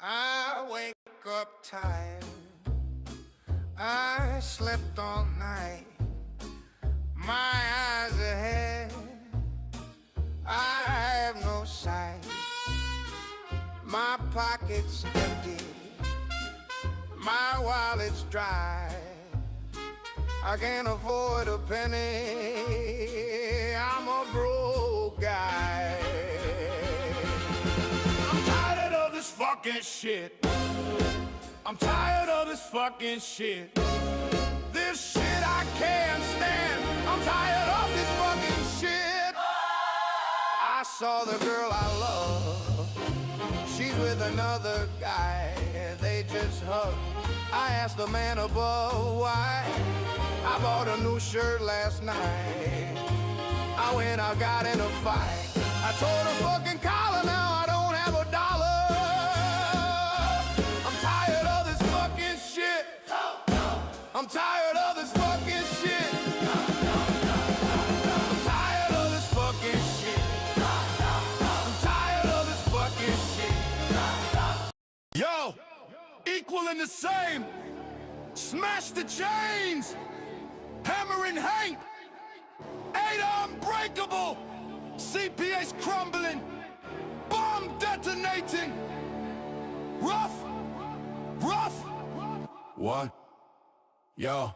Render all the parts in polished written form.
I wake up tired, I slept all night, my eyes ahead, I have no sight, my pocket's empty, my wallet's dry, I can't afford a penny, I'm a broke guy. I'm tired of this fucking shit. I'm tired of this fucking shit. This shit I can't stand. I'm tired of this fucking shit. I saw the girl I love, she's with another guy, they just hugged. I asked the man above why. I bought a new shirt last night, I went out, got in a fight. I told her fucking collar, now I don't have a dollar. I'm tired of this fucking shit. I'm tired of this fucking shit. I'm tired of this fucking shit. I'm tired of this fucking shit. Yo, equal and the same. Smash the chains. Hammer and Hank. Ada unbreakable. CPA's crumbling. Bomb detonating. Rough. What? Yo,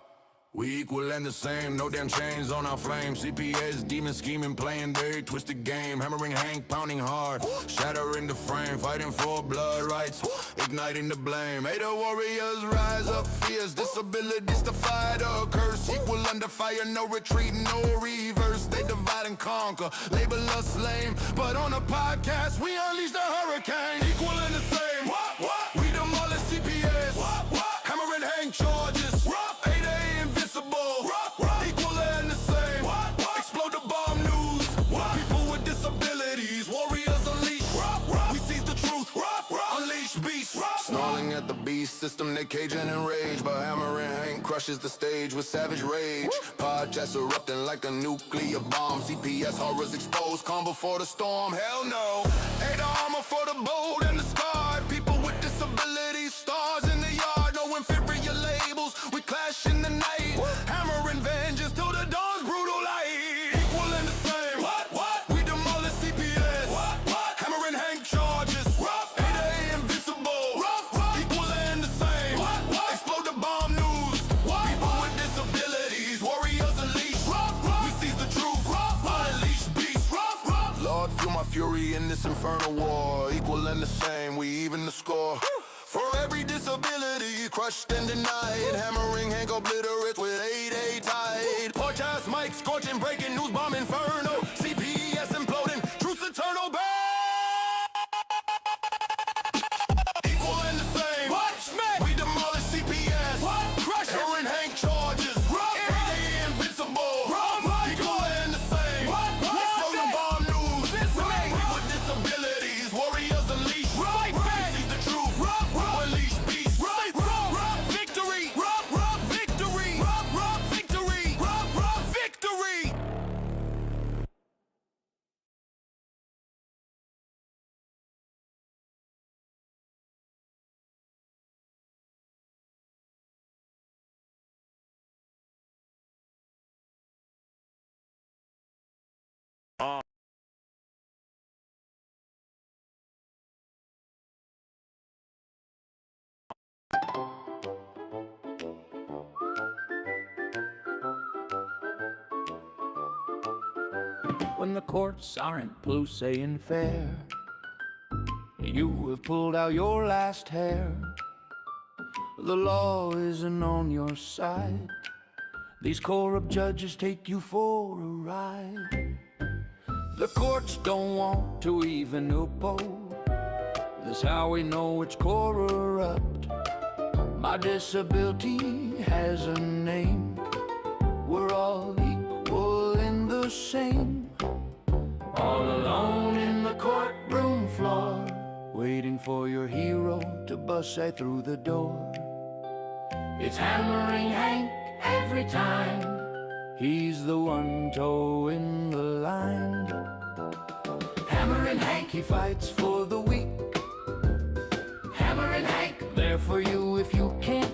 we equal and the same. No damn chains on our flame. CPA's demon scheming, playing very twisted game. Hammering Hank, pounding hard, shattering the frame, fighting for blood rights, igniting the blame. Ada warriors rise up fierce. Disabilities defy the curse. Equal under fire, no retreat, no reverse. They divide and conquer, label us lame, but on a podcast we unleash the hurricane. Equal and the same. What? We demolish CPA's. What? Hammering Hank charges. Ada invincible. Equal and the same. Explode the bomb news. People with disabilities, warriors unleash. We seize the truth. Unleash beast. Snarling at the beast system, they caging in rage, but hammering Hank crushes the stage with savage rage. Podcasts erupting like a nuclear bomb. CPS horrors exposed, calm before the storm. Hell no. Ada armor for the bold and the scarred. People with disabilities, stars in the yard, no inferior labels. We clash in the night, hammering vengeance till the dawn's brutal light. Equal and the same. We demolish CPS. Hammering Hank charges. Ada invincible. Equal and the same. Explode the bomb news. People with disabilities, warriors unleash. We seize the truth. Unleash beast. Lord, feel my fury in this infernal war. Equal and the same, we even the score. For every disability crushed and denied, hammering Hank obliterates with 8-8 tide. Podcast mic scorching, breaking news, bomb inferno. CPS imploding, truth's eternal bang. Equal and the same. Smack. We demolish CPS. Crush hammering Hank charges. Ada invincible. Equal and the same. Explode the bomb news. People with disabilities, warriors unleash. Seize the truth. Unleash beast. Victory. Victory. Victory. When the courts aren't blue saying fair, you have pulled out your last hair. The law isn't on your side. These corrupt judges take you for a ride. The courts don't want to even oppose. That's how we know it's corrupt. My disability has a name. We're all equal and the same. All alone in the courtroom floor, waiting for your hero to bust right through the door. It's hammering Hank every time. He's the one toeing the line. Hammering Hank, he fights for the weak. Hammering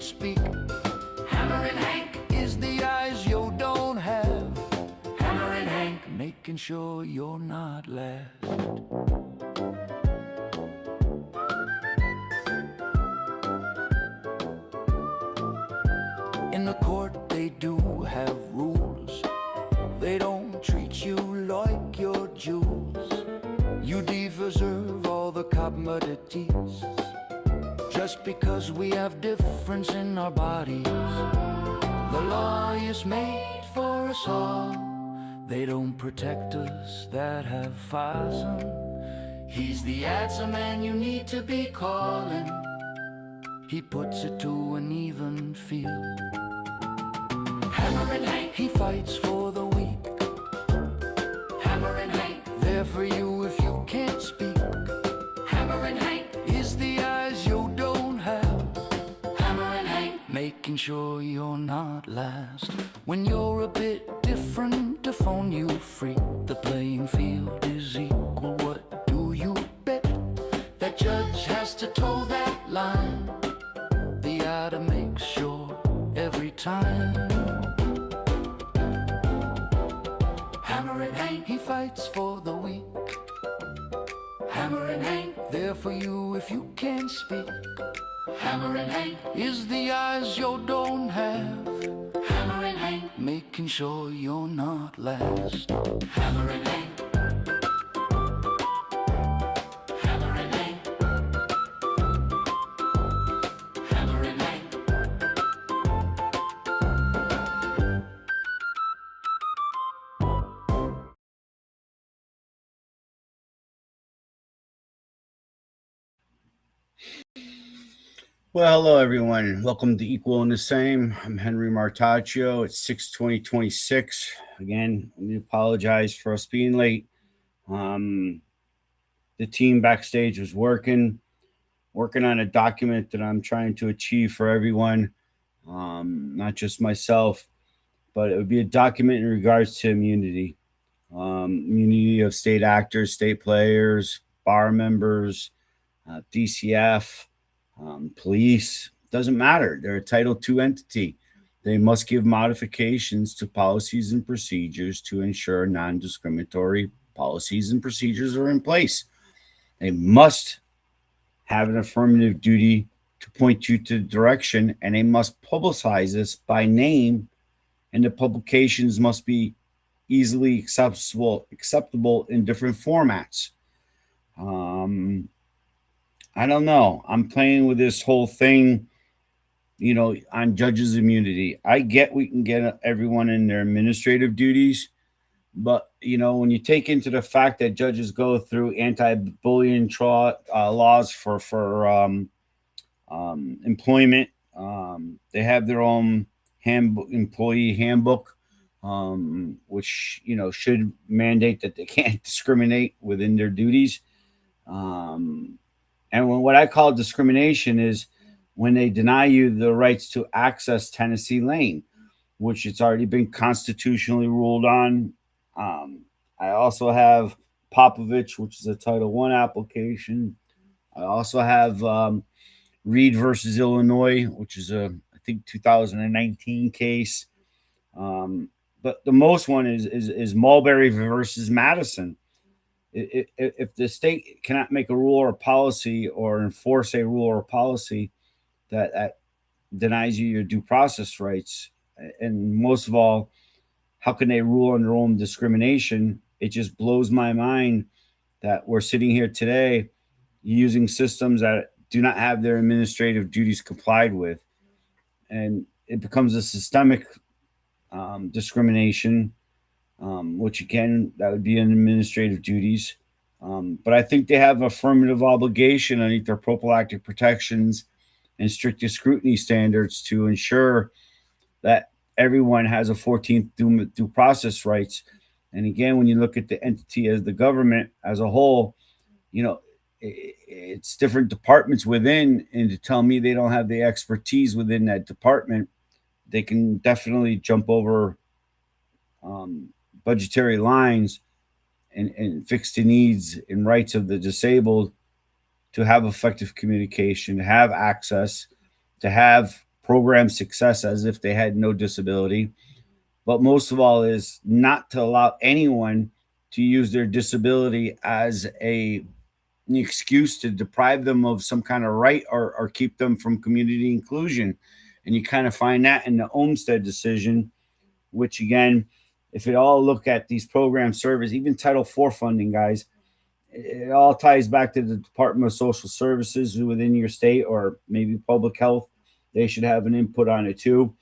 speak. Hammering Hank is the eyes you don't have. Hammering Hank, making sure you're not last. In the court they do have rules. They don't treat you like your jewels. You deserve all the commodities just because we have difference in our bodies. The law is made for us all. They don't protect us that have F.A.C.E.U.S. He's the answer man you need to be calling. He puts it to an even field. Hammering Hank, he fights for the weak. Hammering Hank, there for you if you can't speak. Hammering Hank is the eyes you don't have. Hammering Hank, making sure you're not last. When you're a bit different, to phone you free. The playing field is equal, what do you bet? That judge has to toe that line. The oughta make sure every time. Hammering Hank, he fights for the weak. Hammering Hank, there for you if you can't speak. Hammering Hank is the eyes you don't have. Hammering Hank, making sure you're not last. Hammering Hank. Hammering Hank. Hammering Hank. Well, hello everyone. Welcome to Equal and the Same. I'm Henry Martocchio. It's 6/20/26. Again, let me apologize for us being late. The team backstage was working on a document that I'm trying to achieve for everyone, not just myself, but it would be a document in regards to immunity. Immunity of state actors, state players, bar members, DCF, police, doesn't matter. They're a Title II entity. They must give modifications to policies and procedures to ensure non-discriminatory policies and procedures are in place. They must have an affirmative duty to point you to the direction, and they must publicize this by name, and the publications must be easily acceptable in different formats. I don't know. I'm playing with this whole thing, on judges' immunity. I get we can get everyone in their administrative duties, but when you take into the fact that judges go through anti-bullying laws for employment, they have their own employee handbook, which should mandate that they can't discriminate within their duties. And what I call discrimination is when they deny you the rights to access Tennessee Lane, which it's already been constitutionally ruled on. I also have Popovich, which is a Title I application. I also have Reed versus Illinois, which is I think 2019 case. But the most one is Mulberry versus Madison. If the state cannot make a rule or policy or enforce a rule or policy that denies you your due process rights, and most of all, how can they rule on their own discrimination? It just blows my mind that we're sitting here today using systems that do not have their administrative duties complied with, and it becomes a systemic discrimination, which again, that would be in administrative duties. But I think they have affirmative obligation underneath their prophylactic protections and strictest scrutiny standards to ensure that everyone has a 14th due process rights. And again, when you look at the entity as the government as a whole, it's different departments within, and to tell me they don't have the expertise within that department, they can definitely jump over budgetary lines and fix the needs and rights of the disabled to have effective communication, to have access, to have program success as if they had no disability. But most of all is not to allow anyone to use their disability as an excuse to deprive them of some kind of right, or keep them from community inclusion. And you kind of find that in the Olmstead decision, which again, if you all look at these program service, even Title IV funding, guys, it all ties back to the Department of Social Services within your state, or maybe public health. They should have an input on it too.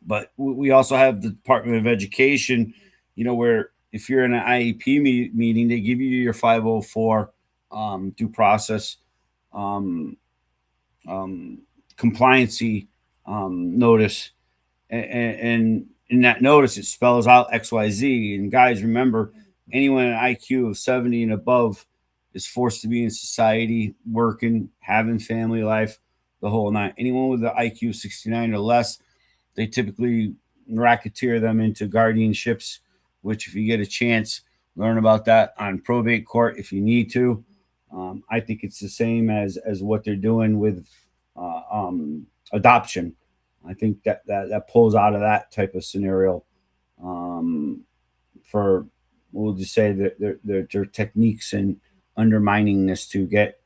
But we also have the Department of Education, where if you're in an IEP meeting, they give you your 504 due process um, compliancy notice. And in that notice, it spells out XYZ. And guys, remember, anyone an IQ of 70 and above is forced to be in society, working, having family life, the whole nine. Anyone with an IQ of 69 or less, they typically racketeer them into guardianships, which, if you get a chance, learn about that on probate court if you need to. I think it's the same as what they're doing with adoption. I think that pulls out of that type of scenario. For, we'll just say that their techniques in undermining this to get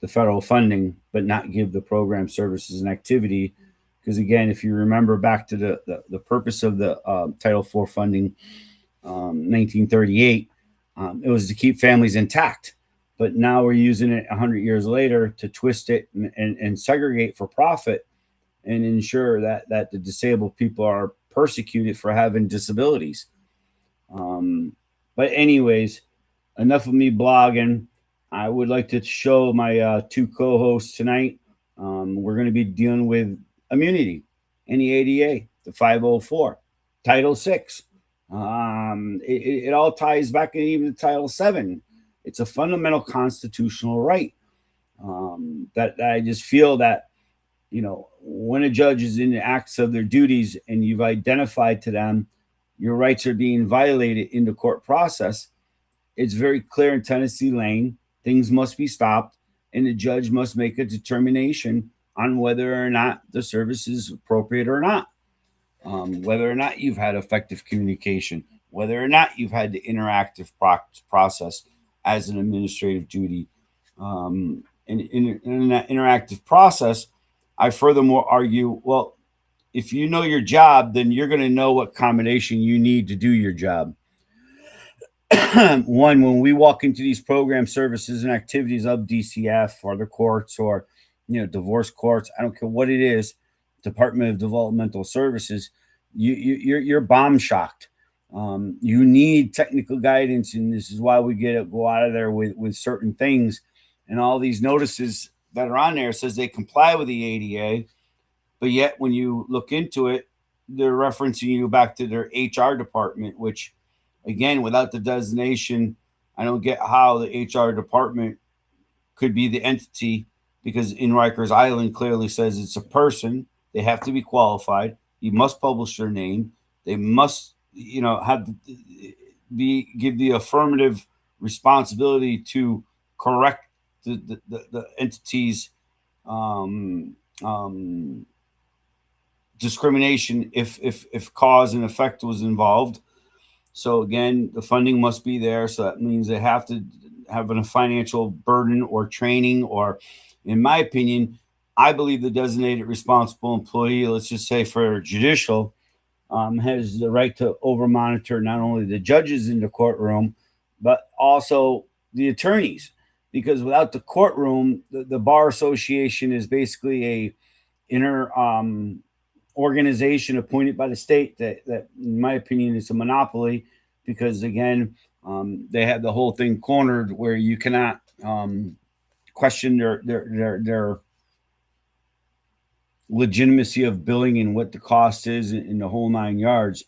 the federal funding, but not give the program services and activity. Because again, if you remember back to the purpose of the Title IV funding, 1938, it was to keep families intact. But now we're using it 100 years later to twist it and segregate for profit, and ensure that the disabled people are persecuted for having disabilities. But anyways, enough of me blogging. I would like to show my two co-hosts tonight. We're going to be dealing with immunity in the ADA, the 504, Title VI. It all ties back in even to Title VII. It's a fundamental constitutional right. That I just feel that, when a judge is in the acts of their duties and you've identified to them your rights are being violated in the court process, it's very clear in Tennessee Lane, things must be stopped, and the judge must make a determination on whether or not the service is appropriate or not, whether or not you've had effective communication, whether or not you've had the interactive process as an administrative duty. And in that interactive process, I furthermore argue, well, if you know your job, then you're going to know what combination you need to do your job. One, when we walk into these program services and activities of DCF or the courts, or divorce courts, I don't care what it is, Department of Developmental Services, you're bomb shocked. You need technical guidance, and this is why we go out of there with certain things. And all these notices that are on there says they comply with the ADA, but yet when you look into it, they're referencing you back to their HR department, which, again, without the designation, I don't get how the HR department could be the entity, because in Rikers Island clearly says it's a person. They have to be qualified. You must publish their name. They must, have give the affirmative responsibility to correct the entity's discrimination if cause and effect was involved. So again, the funding must be there. So that means they have to have a financial burden or training, or, in my opinion, I believe the designated responsible employee, let's just say for judicial, has the right to over monitor not only the judges in the courtroom, but also the attorneys. Because without the courtroom, the Bar Association is basically a inner organization appointed by the state that, in my opinion, is a monopoly. Because again, they have the whole thing cornered where you cannot question their legitimacy of billing and what the cost is in the whole 9 yards.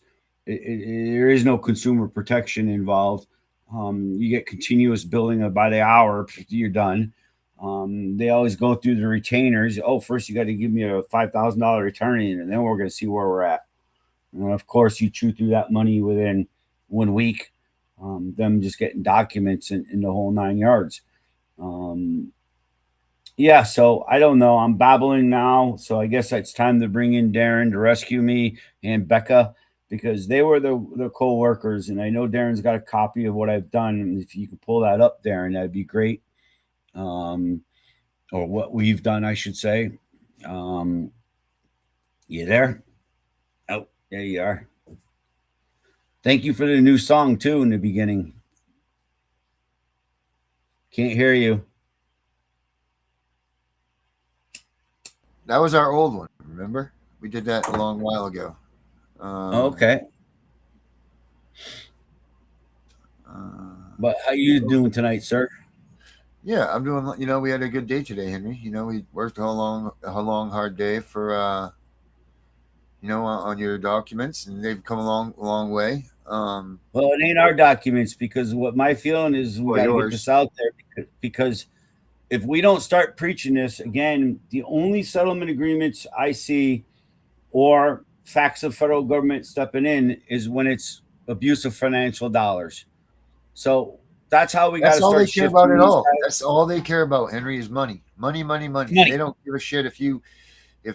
There is no consumer protection involved. You get continuous billing by the hour. You're done. They always go through the retainers. Oh, first you got to give me a $5,000 return, and then we're going to see where we're at. And of course, you chew through that money within 1 week. Them just getting documents in the whole 9 yards. Yeah, so I don't know. I'm babbling now, so I guess it's time to bring in Darren to rescue me and Becca because they were the co-workers, and I know Darren's got a copy of what I've done. And if you could pull that up, Darren, that'd be great. Um, or what we've done, I should say. Um, you there? Oh, there you are. Thank you for the new song too in the beginning. Can't hear you. That was our old one. Remember, we did that a long while ago. Um, Okay, but how you so, doing tonight, sir? yeah, I'm doing. We had a good day today, Henry. We worked a long, hard day for on your documents, and they've come a long way. Well, it ain't our documents because what my feeling is we Well, got to get this yours. out there because if we don't start preaching this again, the only settlement agreements I see or facts of federal government stepping in is when it's abuse of financial dollars. So that's how we got That's to all they start care about shifting at these all. guys. That's all they care about, Henry, is money, money, money, money. They Money. don't give a shit if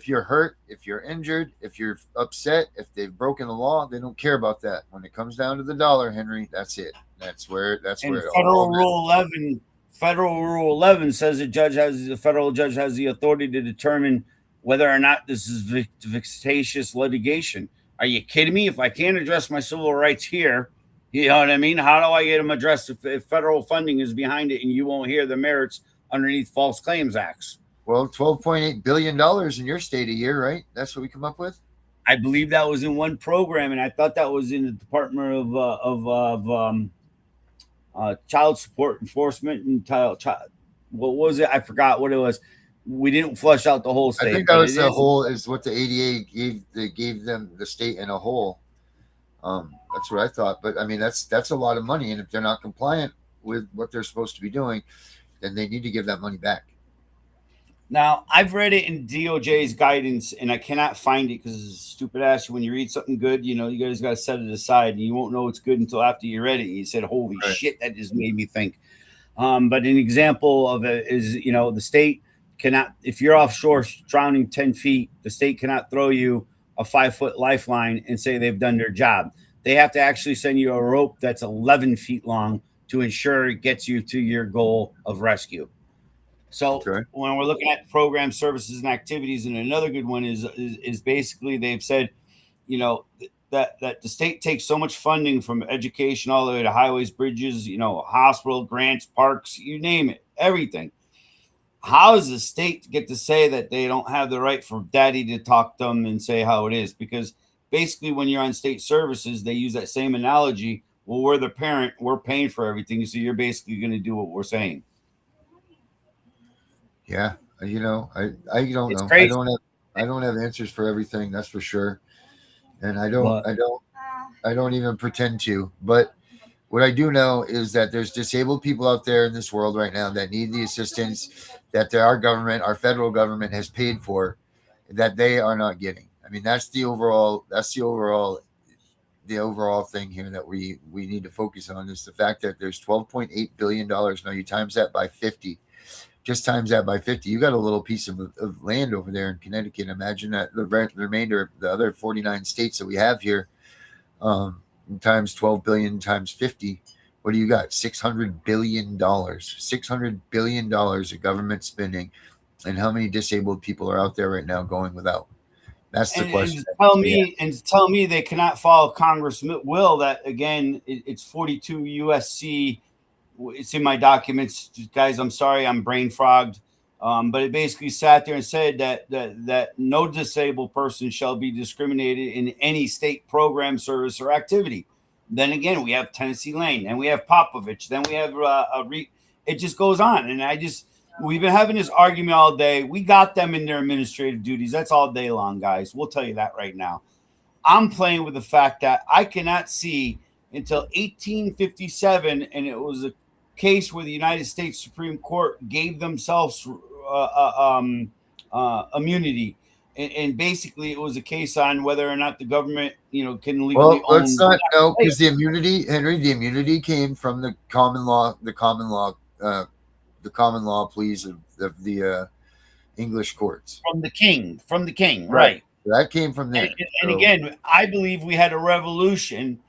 you're hurt, if you're injured, if you're upset, if they've broken the law. They don't care about that. When it comes down to the dollar, Henry, that's it. That's where And it all matters. Federal Rule 11 says the federal judge has the authority to determine whether or not this is vexatious litigation. Are you kidding me? If I can't address my civil rights here, you know what I mean? How do I get them addressed if federal funding is behind it and you won't hear the merits underneath false claims acts? Well, $12.8 billion in your state a year, right? That's what we come up with. I believe that was in one program, and I thought that was in the Department of child support enforcement and child. What was it? I forgot what it was. We didn't flush out the whole I think state, that but was it the is. whole is what the ADA gave. They gave them the state in a whole. That's what I thought. But I mean, that's a lot of money, and if they're not compliant with what they're supposed to be doing, then they need to give that money back. Now I've read it in DOJ's guidance, and I cannot find it because it's stupid ass. When you read something good, you guys got to set it aside, and you won't know it's good until after you read it. And you said, "Holy Right. shit, that just made me think." But an example of it is, the state cannot, if you're offshore drowning 10 feet, the state cannot throw you a 5 foot lifeline and say they've done their job. They have to actually send you a rope that's 11 feet long to ensure it gets you to your goal of rescue. So Okay. when we're looking at program services and activities, and another good one is basically they've said, you know, that the state takes so much funding from education all the way to highways, bridges, hospital grants, parks, you name it, everything. How does the state get to say that they don't have the right for daddy to talk to them and say how it is? Because basically, when you're on state services, they use that same analogy. Well, we're the parent, we're paying for everything, so you're basically going to do what we're saying. Yeah. I don't It's know. crazy, I don't have answers for everything. That's for sure. And but I don't even pretend to. But what I do know is that there's disabled people out there in this world right now that need the assistance that our government, our federal government, has paid for, that they are not getting. I mean, the overall thing here that we need to focus on is the fact that there's $12.8 billion. Now you times that by 50. Just times that by 50. You got a little piece of land over there in Connecticut. Imagine that the remainder of the other 49 states that we have here, times 12 billion times 50. What do you got? $600 billion. $600 billion of government spending. And how many disabled people are out there right now going without? That's the and question to that tell we have. me and to tell me they cannot follow Congress will that again it's 42 USC. It's in my documents, guys. I'm sorry, I'm brain frogged. But it basically sat there and said that no disabled person shall be discriminated in any state program, service, or activity. Then again, we have Tennessee Lane, and we have Popovich, then we have it just goes on, and we've been having this argument all day. We got them in their administrative duties. That's all day long, guys. We'll tell you that right now. I'm playing with the fact that I cannot see until 1857, and it was a case where the United States Supreme Court gave themselves immunity, and basically it was a case on whether or not the government, can legally Well, let's own not know slaves. because the immunity, Henry, the immunity came from the common law the common law pleas of the English courts. From the king, right? That came from there. And again, I believe we had a revolution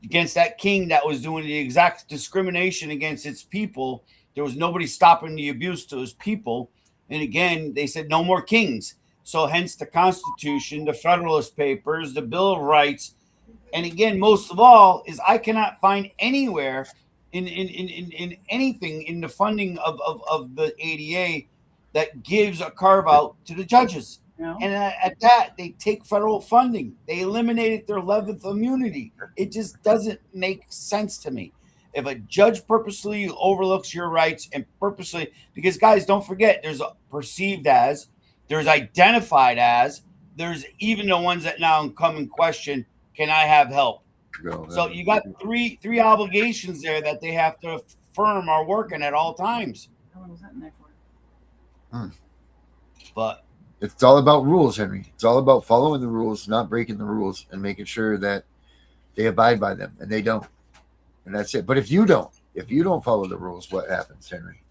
against that king that was doing the exact discrimination against its people. There was nobody stopping the abuse to his people. And again, they said no more kings. So hence the Constitution, the Federalist Papers, the Bill of Rights. And again, most of all, is I cannot find anywhere in anything in the funding of the ADA that gives a carve out to the judges. No. And at that, they take federal funding. They eliminated their 11th immunity. It just doesn't make sense to me. If a judge purposely overlooks your rights and purposely, because guys, don't forget, there's a perceived as, there's identified as, there's even the ones that now come in question, can I have help? So you got three obligations there that they have to affirm are working at all times. How long was that in there for? But it's all about rules, Henry. It's all about following the rules, not breaking the rules, and making sure that they abide by them, and they don't. And that's it. But if you don't follow the rules, what happens, Henry?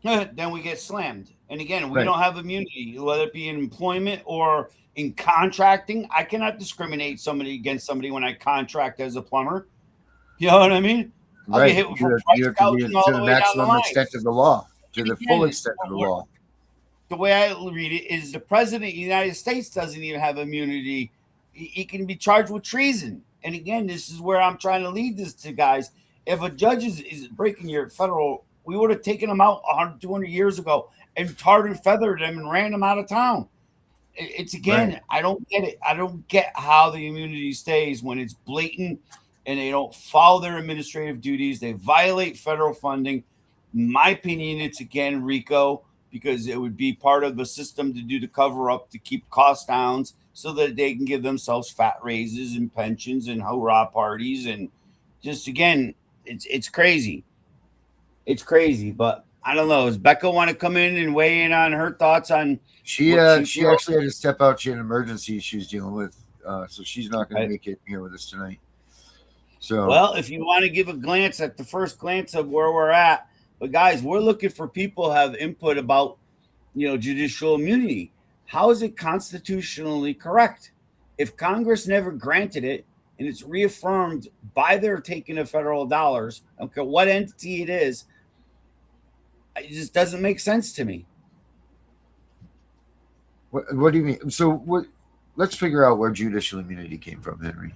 then we get slammed. And again, we don't have immunity, whether it be in employment or in contracting. I cannot discriminate against somebody when I contract as a plumber. You know what I mean? I'll get hit for You have to be price gouging all to the the way down the maximum line. extent of the law, to the Again, full extent of the law. The way I read it is the president of the United States doesn't even have immunity. He can be charged with treason. And again, this is where I'm trying to lead this to guys. If a judge is breaking your federal, we would have taken them out 100, 200 years ago and tarred and feathered them and ran them out of town. It's again, I don't get it. I don't get how the immunity stays when it's blatant and they don't follow their administrative duties. They violate federal funding. In my opinion, it's again RICO, because it would be part of the system to do the cover up to keep costs down so that they can give themselves fat raises and pensions and hurrah parties. And just again, it's crazy. It's crazy, but I don't know. Does Becka want to come in and weigh in on her thoughts on? She actually had to step out. She had an emergency she was dealing with, so she's not going to make it here with us tonight. So, well, if you want to give a glance at the first glance of where we're at, but guys, we're looking for people who have input about, judicial immunity. How is it constitutionally correct? If Congress never granted it and it's reaffirmed by their taking of federal dollars, okay, what entity it is, it just doesn't make sense to me. what do you mean? So let's figure out where judicial immunity came from, Henry.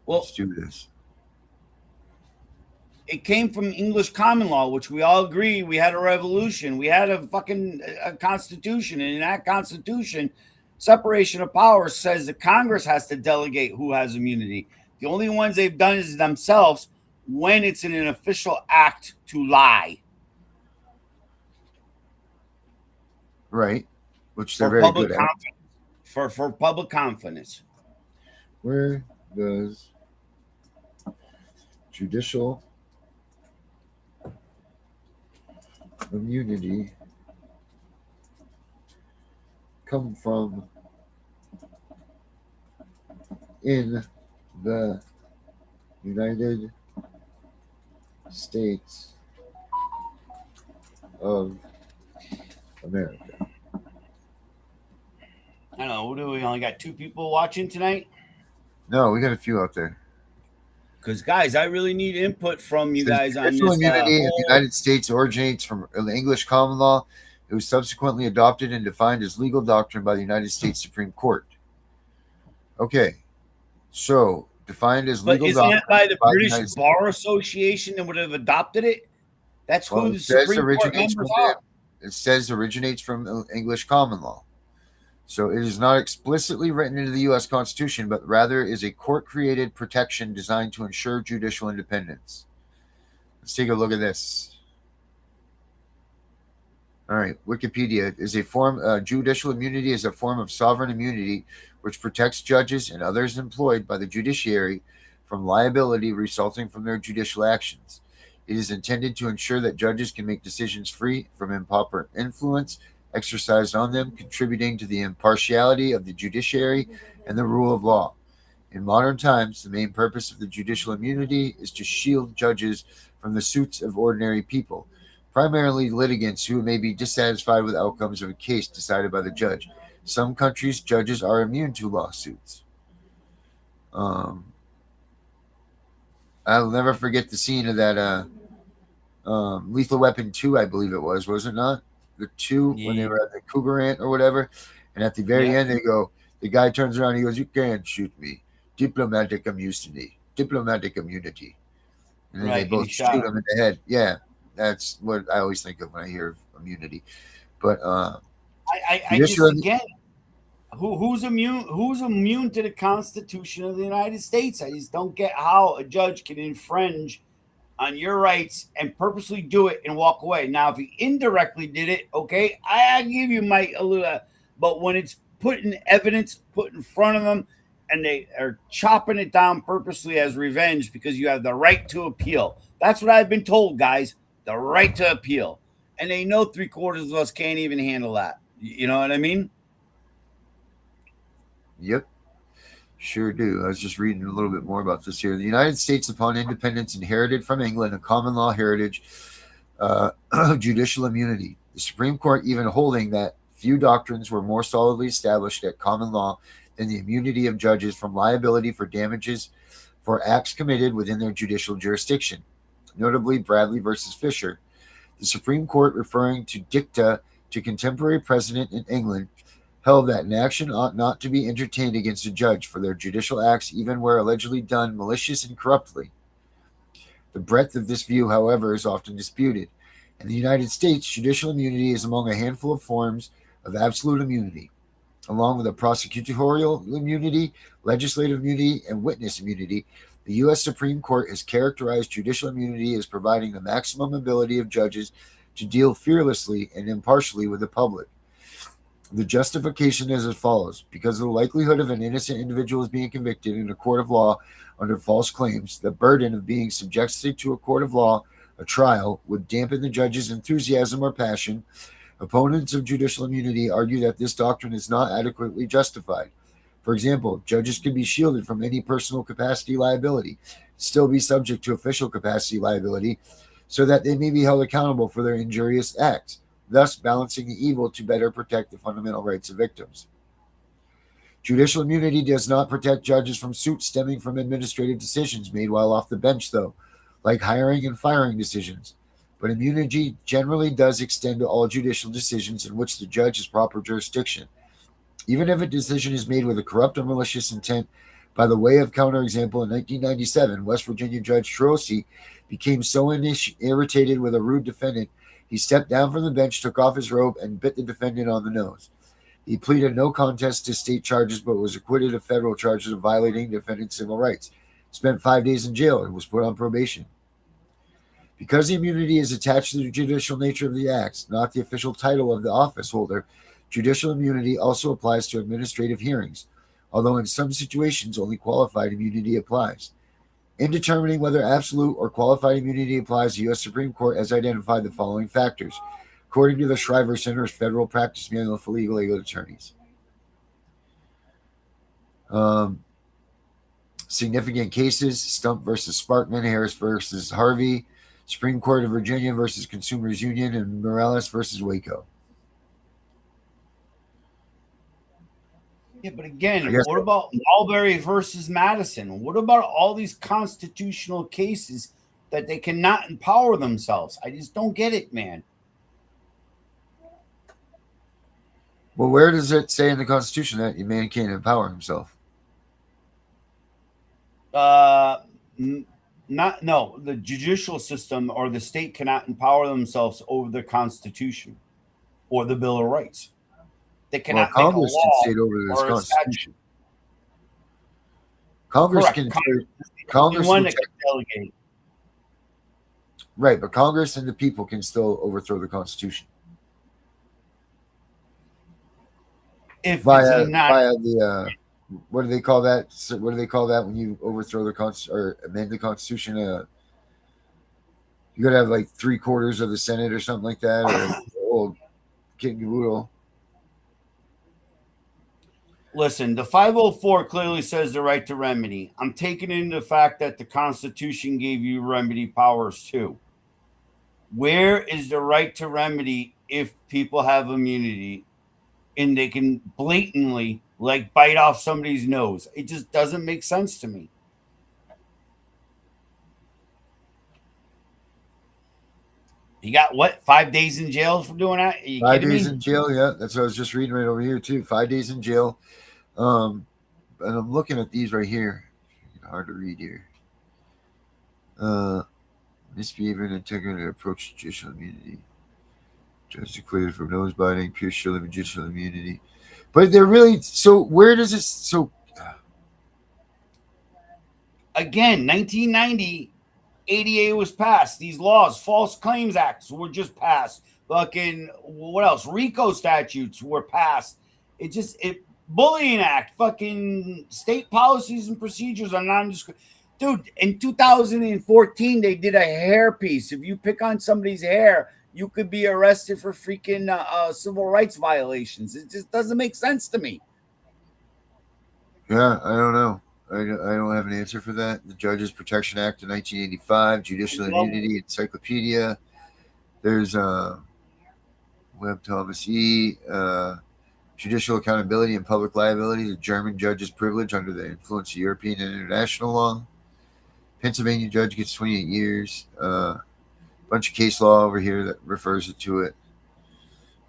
Well, let's do this. It came from English common law, which we all agree we had a revolution. We had a constitution. And in that constitution, separation of powers says that Congress has to delegate who has immunity. The only ones they've done is themselves when it's in an official act to lie. Right. Which they're very good at. For public confidence. Where does judicial immunity come from in the United States of America? I don't know. What do we only got 2 people watching tonight? No, we got a few out there. Because, guys, I really need input from you guys on this. Judicial immunity in the United States originates from the English common law. It was subsequently adopted and defined as legal doctrine by the United States Supreme Court. Okay, so defined as legal doctrine. But isn't that by the British Bar Association that would have adopted it? That's who the Supreme Court members are. It says originates from English common law. So it is not explicitly written into the U.S. Constitution, but rather is a court-created protection designed to ensure judicial independence. Let's take a look at this. All right, Wikipedia is a form. Judicial immunity is a form of sovereign immunity which protects judges and others employed by the judiciary from liability resulting from their judicial actions. It is intended to ensure that judges can make decisions free from improper influence exercised on them, contributing to the impartiality of the judiciary and the rule of law. In modern times, the main purpose of the judicial immunity is to shield judges from the suits of ordinary people, primarily litigants who may be dissatisfied with outcomes of a case decided by the judge. Some countries, judges are immune to lawsuits. I'll never forget the scene of that Lethal Weapon 2, I believe it was it not? The 2, when they were at the Cougar Ant or whatever. And at the very end, they go, the guy turns around and he goes, "You can't shoot me. Diplomatic immunity. Diplomatic immunity." And then they both shoot him in the head. Yeah, that's what I always think of when I hear of immunity. But I just, again, who's immune to the Constitution of the United States? I just don't get how a judge can infringe on your rights and purposely do it and walk away. Now, if he indirectly did it, okay, I give you a little, but when it's put in evidence, put in front of them, and they are chopping it down purposely as revenge because you have the right to appeal. That's what I've been told, guys, the right to appeal. And they know 3/4 of us can't even handle that. You know what I mean? Yep. Sure do. I was just reading a little bit more about this here. The United States, upon independence, inherited from England a common law heritage of judicial immunity. The Supreme Court even holding that few doctrines were more solidly established at common law than the immunity of judges from liability for damages for acts committed within their judicial jurisdiction, notably Bradley versus Fisher. The Supreme Court, referring to dicta to contemporary precedent in England, held that an action ought not to be entertained against a judge for their judicial acts, even where allegedly done malicious and corruptly. The breadth of this view, however, is often disputed. In the United States, judicial immunity is among a handful of forms of absolute immunity, along with a prosecutorial immunity, legislative immunity, and witness immunity. The U.S. Supreme Court has characterized judicial immunity as providing the maximum ability of judges to deal fearlessly and impartially with the public. The justification is as follows: because of the likelihood of an innocent individual being convicted in a court of law under false claims, the burden of being subjected to a court of law, a trial, would dampen the judge's enthusiasm or passion. Opponents of judicial immunity argue that this doctrine is not adequately justified. For example, judges could be shielded from any personal capacity liability, still be subject to official capacity liability, so that they may be held accountable for their injurious acts, thus balancing the evil to better protect the fundamental rights of victims. Judicial immunity does not protect judges from suits stemming from administrative decisions made while off the bench, though, like hiring and firing decisions. But immunity generally does extend to all judicial decisions in which the judge has proper jurisdiction. Even if a decision is made with a corrupt or malicious intent. By the way of counterexample, in 1997, West Virginia Judge Troisi became so irritated with a rude defendant, he stepped down from the bench, took off his robe, and bit the defendant on the nose. He pleaded no contest to state charges, but was acquitted of federal charges of violating defendant's civil rights. Spent 5 days in jail and was put on probation. Because the immunity is attached to the judicial nature of the acts, not the official title of the office holder, judicial immunity also applies to administrative hearings, although in some situations only qualified immunity applies. In determining whether absolute or qualified immunity applies, the U.S. Supreme Court has identified the following factors, according to the Shriver Center's Federal Practice Manual for Legal Aid Attorneys. Significant cases: Stump versus Sparkman, Harris versus Harvey, Supreme Court of Virginia versus Consumers Union, and Morales versus Waco. Yeah, but again, what about Marbury versus Madison? What about all these constitutional cases that they cannot empower themselves? I just don't get it, man. Well, where does it say in the Constitution that a man can't empower himself? The judicial system or the state cannot empower themselves over the Constitution or the Bill of Rights. They cannot make a law can state over this Constitution. Congress can delegate. Right, but Congress and the people can still overthrow the Constitution. If via the what do they call that? What do they call that when you overthrow the or amend the Constitution? You got to have like 3/4 of the Senate or something like that, or old kit and caboodle. Listen, the 504 clearly says the right to remedy. I'm taking into the fact that the Constitution gave you remedy powers too. Where is the right to remedy if people have immunity and they can blatantly like bite off somebody's nose? It just doesn't make sense to me. You got what? 5 days in jail for doing that? Are you 5 days kidding me? in jail. Yeah, that's what I was just reading right over here too. 5 days in jail. And I'm looking at these right here. Hard to read here. Misbehavior and integrity approach to judicial immunity. Judge acquitted from nose biting, pure shield of judicial immunity. But they're really so. Where does this? So Again, 1990, ADA was passed. These laws, false claims acts were just passed. Fucking what else? RICO statutes were passed. It bullying act, fucking state policies and procedures are non-discriminatory. Dude, in 2014, they did a hair piece. If you pick on somebody's hair, you could be arrested for freaking civil rights violations. It just doesn't make sense to me. yeah, I don't know. I don't have an answer for that. The Judges Protection Act of 1985, Judicial Immunity Encyclopedia. There's Webb Thomas E. Judicial Accountability and Public Liability, the German judge's privilege under the influence of European and international law. Pennsylvania judge gets 28 years. Bunch of case law over here that refers to it.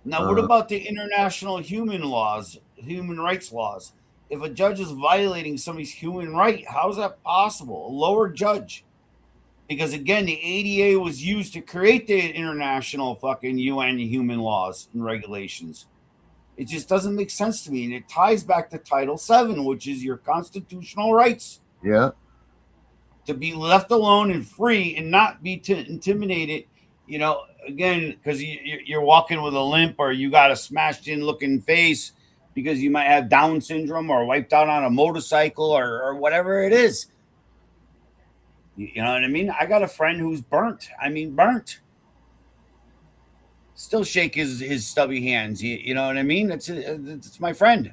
Now, what about the international human rights laws? If a judge is violating somebody's human right, how is that possible? A lower judge. Because again, the ADA was used to create the international fucking UN human laws and regulations. It just doesn't make sense to me. And it ties back to Title VII, which is your constitutional rights. Yeah. To be left alone and free and not be intimidated, again, because you're walking with a limp or you got a smashed in looking face because you might have Down syndrome or wiped out on a motorcycle or whatever it is. You know what I mean? I got a friend who's burnt. Burnt. Still shake his stubby hands. You know what I mean? It's my friend.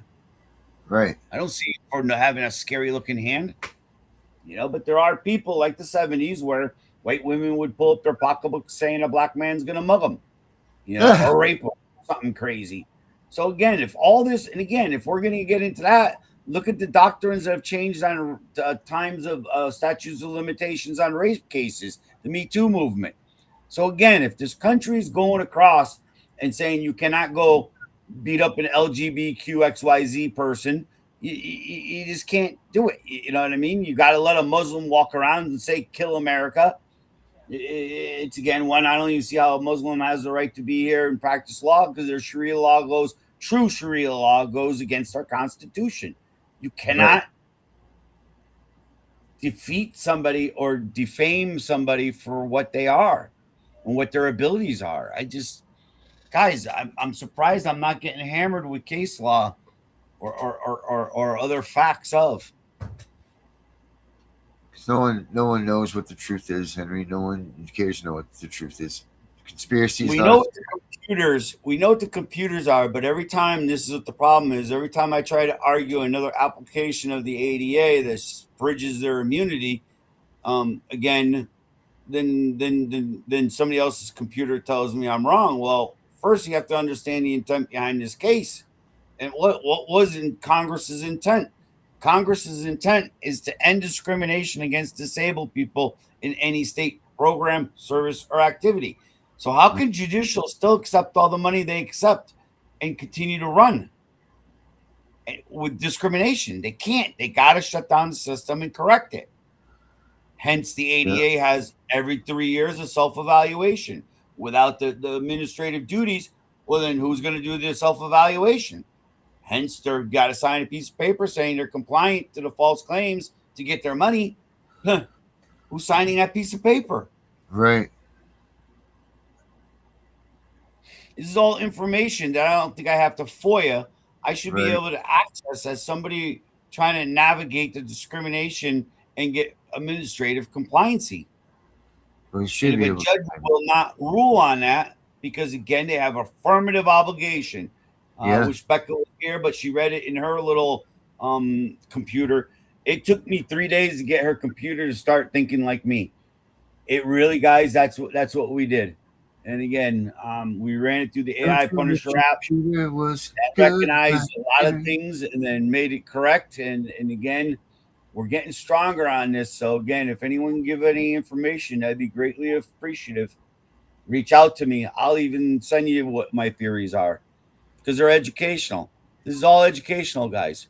Right. I don't see for having a scary looking hand. But there are people like the 70s where white women would pull up their pocketbook saying a black man's going to mug them, or rape them, something crazy. So again, if we're going to get into that, look at the doctrines that have changed on times of statutes of limitations on rape cases, the Me Too movement. So again, if this country is going across and saying you cannot go beat up an LGBTQXYZ person, you just can't do it. You know what I mean? You got to let a Muslim walk around and say, kill America. It's again, one, I don't even see how a Muslim has the right to be here and practice law because their true Sharia law goes against our Constitution. You cannot defeat somebody or defame somebody for what they are and what their abilities are. Guys, I'm surprised I'm not getting hammered with case law or other facts of. No one knows what the truth is, Henry. No one cares to know what the truth is. Conspiracies. We know what the computers are, but every time, this is what the problem is. Every time I try to argue another application of the ADA that bridges their immunity, again, then somebody else's computer tells me I'm wrong. Well, first you have to understand the intent behind this case. And what was in Congress's intent? Congress's intent is to end discrimination against disabled people in any state program, service, or activity. So how can judicial still accept all the money they accept and continue to run with discrimination? They can't. They got to shut down the system and correct it. Hence, the ADA has every 3 years a self-evaluation. Without the administrative duties, well, then who's going to do the self-evaluation? Hence, they've got to sign a piece of paper saying they're compliant to the false claims to get their money. Who's signing that piece of paper? Right. This is all information that I don't think I have to FOIA. I should be able to access as somebody trying to navigate the discrimination and get administrative compliancy. Well, you should and be if a able judge will not rule on that, because again, they have affirmative obligation I Yeah. wish Becka was here, but she read it in her little computer. It took me 3 days to get her computer to start thinking like me. It really, guys, that's what we did. And again, we ran it through the Don't AI you wish Punisher your app computer was that good back recognized a lot of then? things and then made it correct. And again, we're getting stronger on this. So again, if anyone can give any information, I'd be greatly appreciative. Reach out to me. I'll even send you what my theories are because they're educational. This is all educational, guys.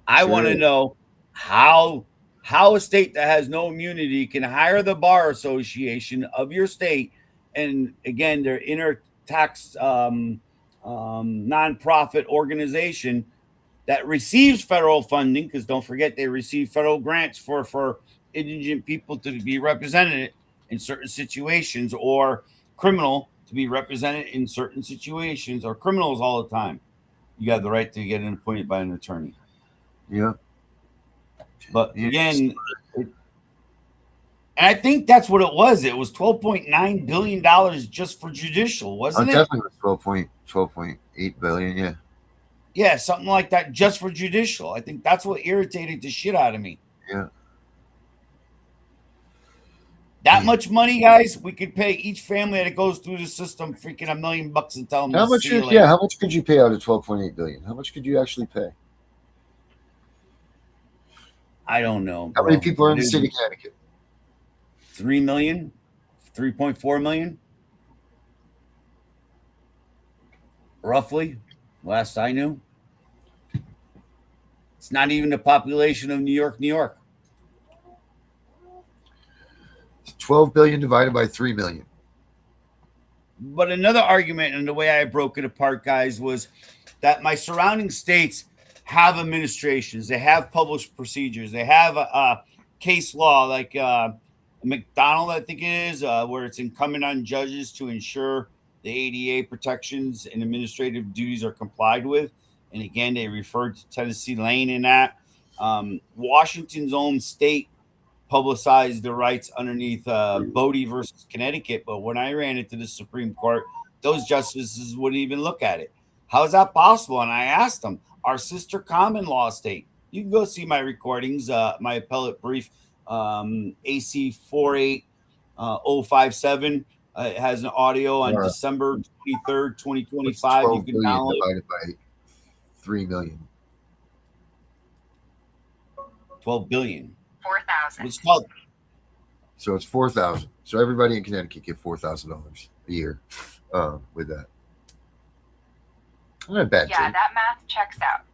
I want Sure to is. know how a state that has no immunity can hire the bar association of your state, and again, their inner tax nonprofit organization that receives federal funding, because don't forget they receive federal grants for indigent people to be represented in certain situations, or criminal to be represented in certain situations, or criminals all the time. You have the right to get appointed by an attorney. Yeah. But Yes. again, and I think that's what it was. It was $12.9 billion just for judicial, Oh, wasn't it? definitely was 12.8 billion. Yeah. Yeah, something like that just for judicial. I think that's what irritated the shit out of me. Yeah. That Man. much money, guys, we could pay each family that goes through the system freaking $1 million and tell them How to much see you is, later. how much could you pay out of 12.8 billion? How much could you actually pay? I don't know, How bro. many people are in the Dude, state of Connecticut? 3 million, 3.4 million, roughly. Last I knew. It's not even the population of New York, New York. 12 billion divided by 3 million. But another argument, and the way I broke it apart, guys, was that my surrounding states have administrations, they have published procedures, they have a case law like McDonald, I think it is, where it's incumbent on judges to ensure the ADA protections and administrative duties are complied with. And again, they referred to Tennessee Lane in that. Washington's own state publicized the rights underneath Bodie versus Connecticut. But when I ran it to the Supreme Court, those justices wouldn't even look at it. How is that possible? And I asked them, our sister common law state. You can go see my recordings, my appellate brief, AC 48057. It has an audio on December 23rd, 2025. You 12 can billion download divided by 3 million. 12 billion. 4,000. It's called So it's 4,000. So everybody in Connecticut get $4,000 a year with that. Not a bad Yeah, trade. that math checks out.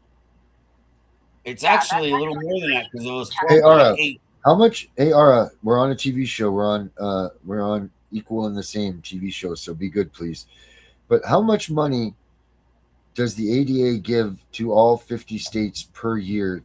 It's Yeah, actually a that's little more than that because it was Hey, Ara, 12.8. how much? Hey, Ara, we're on a TV show. We're on Equal and the Same TV show. So be good, please. But how much money does the ADA give to all 50 states per year?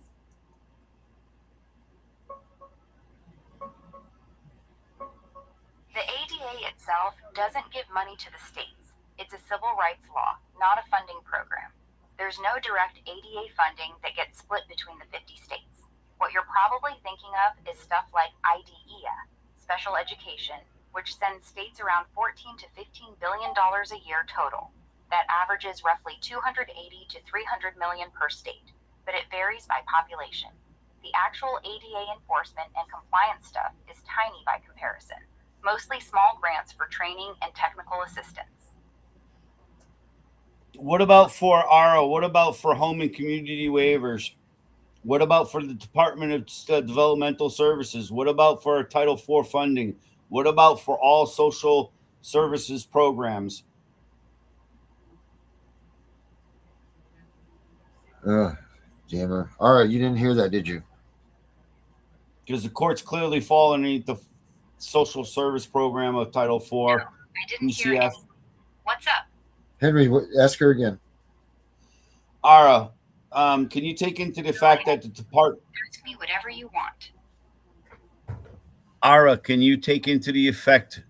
The ADA itself doesn't give money to the states. It's a civil rights law, not a funding program. There's no direct ADA funding that gets split between the 50 states. What you're probably thinking of is stuff like IDEA, special education, which sends states around $14 to $15 billion a year total. That averages roughly 280 to 300 million per state, but it varies by population. The actual ADA enforcement and compliance stuff is tiny by comparison, mostly small grants for training and technical assistance. What about for ARO? What about for home and community waivers? What about for the Department of Developmental Services? What about for Title IV funding? What about for all social services programs? Jammer. All right, you didn't hear that, did you? Because the courts clearly fall underneath the social service program of Title IV. No, I didn't hear UCF. anything. What's up? Henry, ask her again. Ara, can you take into the fact that the Department... Ask me whatever you want. Ara, can you take into the effect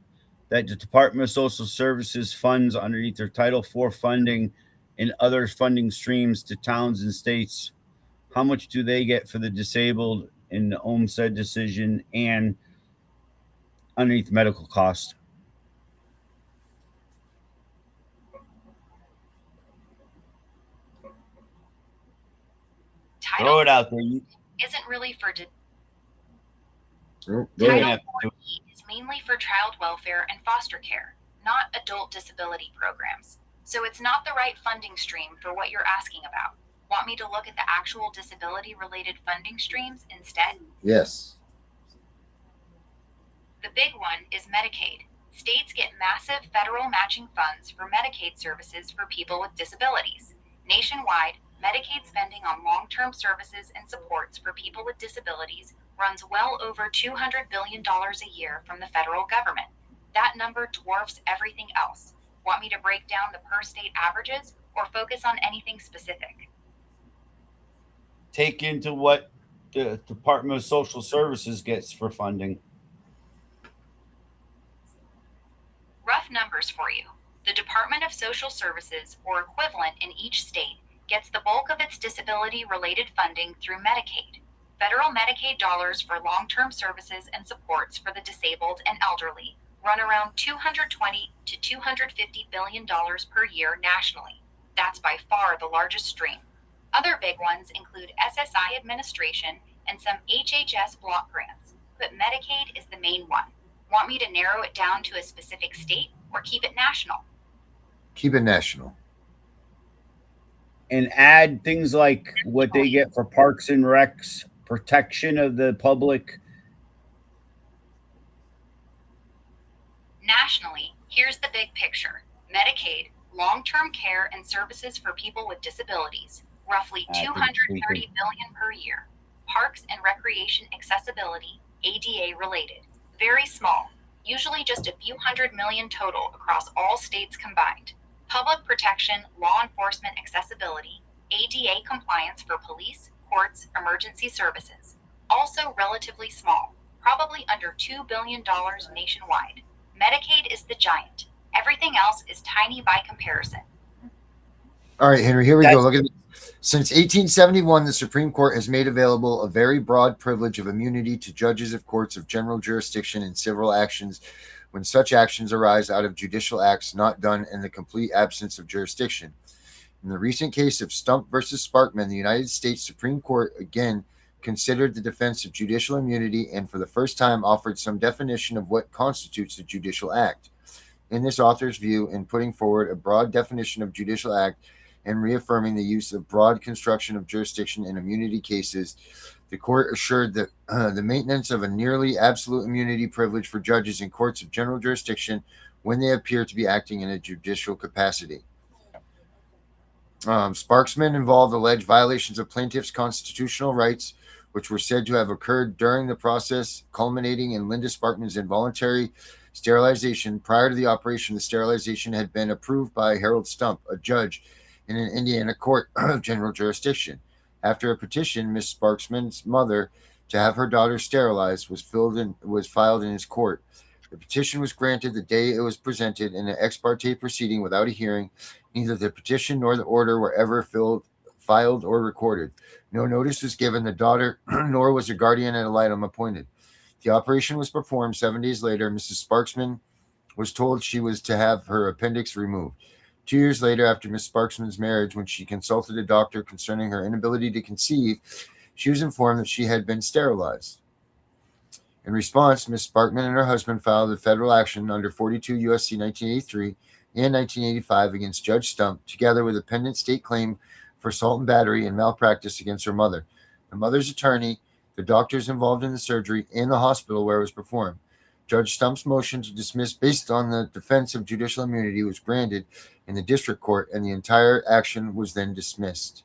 that the Department of Social Services funds underneath their Title IV funding and other funding streams to towns and states? How much do they get for the disabled in the Olmsted decision and underneath medical costs? Throw it out there. isn't really for Go Title ahead. 4E is mainly for child welfare and foster care, not adult disability programs. So it's not the right funding stream for what you're asking about. Want me to look at the actual disability-related funding streams instead? Yes. The big one is Medicaid. States get massive federal matching funds for Medicaid services for people with disabilities. Nationwide, Medicaid spending on long-term services and supports for people with disabilities runs well over $200 billion a year from the federal government. That number dwarfs everything else. Want me to break down the per-state averages or focus on anything specific? Take into what the Department of Social Services gets for funding. Rough numbers for you. The Department of Social Services, or equivalent in each state, gets the bulk of its disability-related funding through Medicaid. Federal Medicaid dollars for long-term services and supports for the disabled and elderly run around $220 to $250 billion per year nationally. That's by far the largest stream. Other big ones include SSI administration and some HHS block grants, but Medicaid is the main one. Want me to narrow it down to a specific state or keep it national? Keep it national. And add things like what they get for parks and recs, protection of the public. Nationally, here's the big picture. Medicaid, long-term care and services for people with disabilities, roughly $230 billion per year. Parks and recreation accessibility, ADA related, very small, usually just a few $100 million total across all states combined. Public protection, law enforcement accessibility, ADA compliance for police, courts, emergency services, also relatively small, probably under $2 billion nationwide. Medicaid is the giant. Everything else is tiny by comparison. All right, Henry, here we go. Look at this. Since 1871, the Supreme Court has made available a very broad privilege of immunity to judges of courts of general jurisdiction in civil actions when such actions arise out of judicial acts not done in the complete absence of jurisdiction. In the recent case of Stump versus Sparkman, the United States Supreme Court again considered the defense of judicial immunity and for the first time offered some definition of what constitutes a judicial act. In this author's view, in putting forward a broad definition of judicial act and reaffirming the use of broad construction of jurisdiction in immunity cases, the court assured that the maintenance of a nearly absolute immunity privilege for judges in courts of general jurisdiction when they appear to be acting in a judicial capacity. Sparksman involved alleged violations of plaintiffs' constitutional rights, which were said to have occurred during the process, culminating in Linda Sparkman's involuntary sterilization. Prior to the operation, the sterilization had been approved by Harold Stump, a judge in an Indiana court of general jurisdiction. After a petition, Miss Sparksman's mother to have her daughter sterilized was filed in his court. The petition was granted the day it was presented in an ex parte proceeding without a hearing. Neither the petition nor the order were ever filed or recorded. No notice was given the daughter, nor was a guardian ad litem appointed. The operation was performed 7 days later. Mrs. Sparksman was told she was to have her appendix removed. 2 years later, after Miss Sparksman's marriage, when she consulted a doctor concerning her inability to conceive, she was informed that she had been sterilized. In response, Miss Sparkman and her husband filed a federal action under 42 U.S.C. 1983 and 1985 against Judge Stump, together with a pendent state claim for assault and battery and malpractice against her mother, the mother's attorney, the doctors involved in the surgery, and the hospital where it was performed. Judge Stump's motion to dismiss based on the defense of judicial immunity was granted in the district court, and the entire action was then dismissed.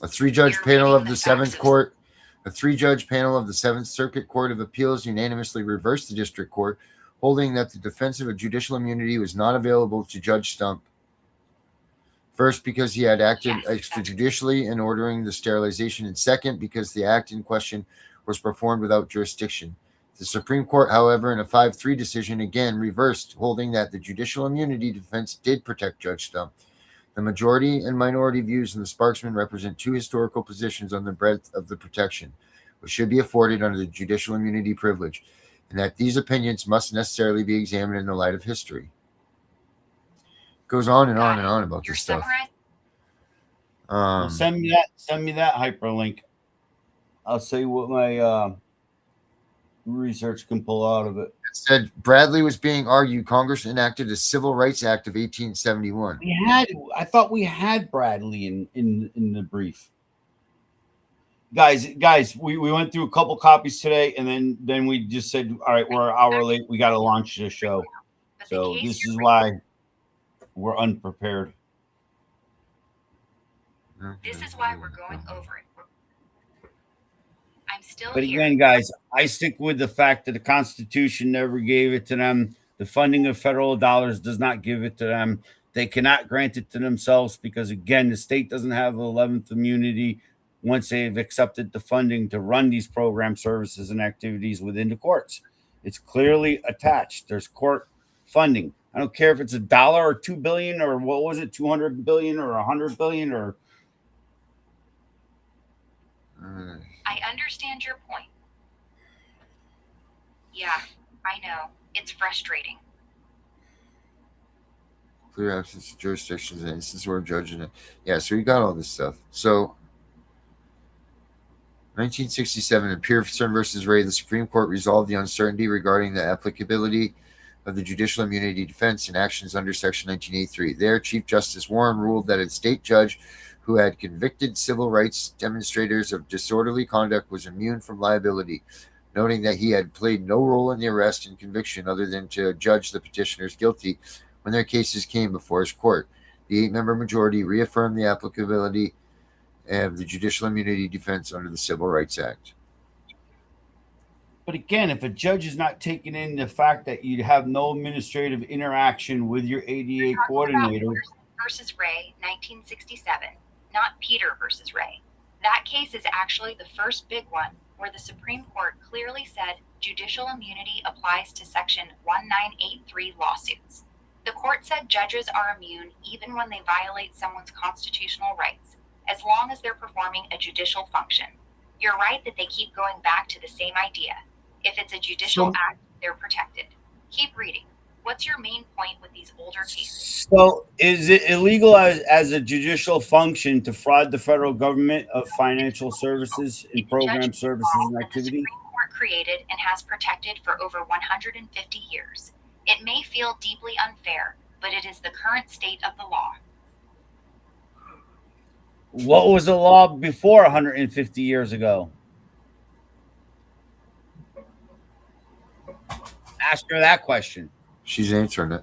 A three-judge panel of the Seventh Circuit Court of Appeals unanimously reversed the district court, holding that the defense of a judicial immunity was not available to Judge Stump. First, because he had acted extrajudicially in ordering the sterilization, and second, because the act in question was performed without jurisdiction. The Supreme Court, however, in a 5-3 decision, again reversed, holding that the judicial immunity defense did protect Judge Stump. The majority and minority views in the Sparksman represent two historical positions on the breadth of the protection, which should be afforded under the judicial immunity privilege, and that these opinions must necessarily be examined in the light of history. Goes on and on Got and it. on about You're this stuff. Well, send me that hyperlink. I'll see what my research can pull out of it. It said Bradley was being argued. Congress enacted the Civil Rights Act of 1871. I thought we had Bradley in the brief. Guys, we went through a couple copies today, and then we just said, all right, we're an hour late. We got to launch the show. So this is why we're unprepared. This is why we're going over it. I'm still But here. again, guys, I stick with the fact that the Constitution never gave it to them. The funding of federal dollars does not give it to them. They cannot grant it to themselves because, again, the state doesn't have 11th immunity once they've accepted the funding to run these program services and activities within the courts. It's clearly attached. There's court funding. I don't care if it's $1 or $2 billion or what was it, 200 billion or 100 billion or. I understand your point. Yeah, I know. It's frustrating. Clear access to jurisdictions and instances where judging it. Yeah, so we got all this stuff. So 1967, in Pearson versus Ray, the Supreme Court resolved the uncertainty regarding the applicability of the judicial immunity defense in actions under Section 1983. There, Chief Justice Warren ruled that a state judge who had convicted civil rights demonstrators of disorderly conduct was immune from liability, noting that he had played no role in the arrest and conviction other than to judge the petitioners guilty when their cases came before his court. The 8-member majority reaffirmed the applicability of the judicial immunity defense under the Civil Rights Act. But again, if a judge is not taking in the fact that you have no administrative interaction with your ADA coordinator. Versus Ray, 1967, not Peter versus Ray. That case is actually the first big one where the Supreme Court clearly said judicial immunity applies to Section 1983 lawsuits. The court said judges are immune even when they violate someone's constitutional rights, as long as they're performing a judicial function. You're right that they keep going back to the same idea. If it's a judicial act, they're protected. Keep reading. What's your main point with these older cases? So is it illegal as a judicial function to fraud the federal government of financial services and program services and activity? The Supreme Court created and has protected for over 150 years. It may feel deeply unfair, but it is the current state of the law. What was the law before 150 years ago? Ask her that question. She's answering it.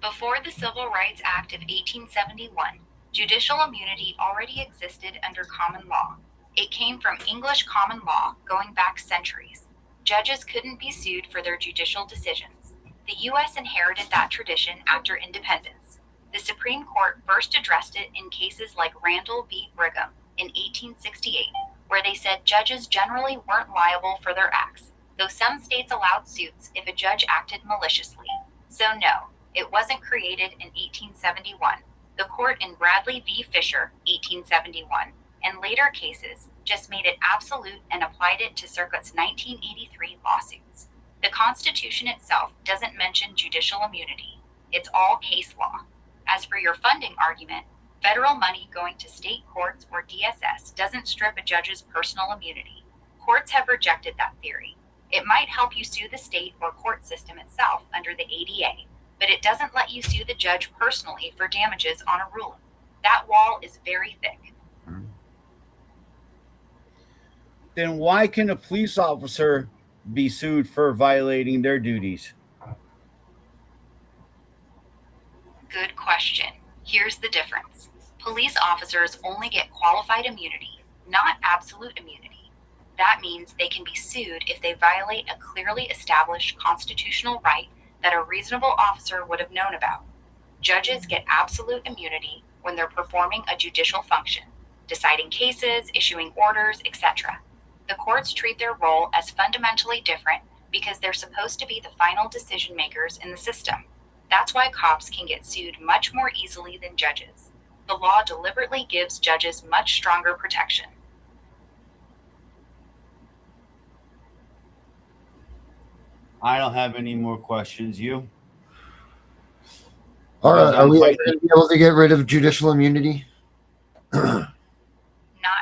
Before the Civil Rights Act of 1871, judicial immunity already existed under common law. It came from English common law going back centuries. Judges couldn't be sued for their judicial decisions. The U.S. inherited that tradition after independence. The Supreme Court first addressed it in cases like Randall v. Brigham in 1868, where they said judges generally weren't liable for their acts, though some states allowed suits if a judge acted maliciously. So no, it wasn't created in 1871. The court in Bradley v. Fisher, 1871, and later cases just made it absolute and applied it to Circuit's 1983 lawsuits. The Constitution itself doesn't mention judicial immunity. It's all case law. As for your funding argument, federal money going to state courts or DSS doesn't strip a judge's personal immunity. Courts have rejected that theory. It might help you sue the state or court system itself under the ADA, but it doesn't let you sue the judge personally for damages on a ruling. That wall is very thick. Then why can a police officer be sued for violating their duties? Good question. Here's the difference. Police officers only get qualified immunity, not absolute immunity. That means they can be sued if they violate a clearly established constitutional right that a reasonable officer would have known about. Judges get absolute immunity when they're performing a judicial function, deciding cases, issuing orders, etc. The courts treat their role as fundamentally different because they're supposed to be the final decision makers in the system. That's why cops can get sued much more easily than judges. The law deliberately gives judges much stronger protection. I don't have any more questions. You? All right, Because are I'm we ever fighting. going to be able to get rid of judicial immunity? Not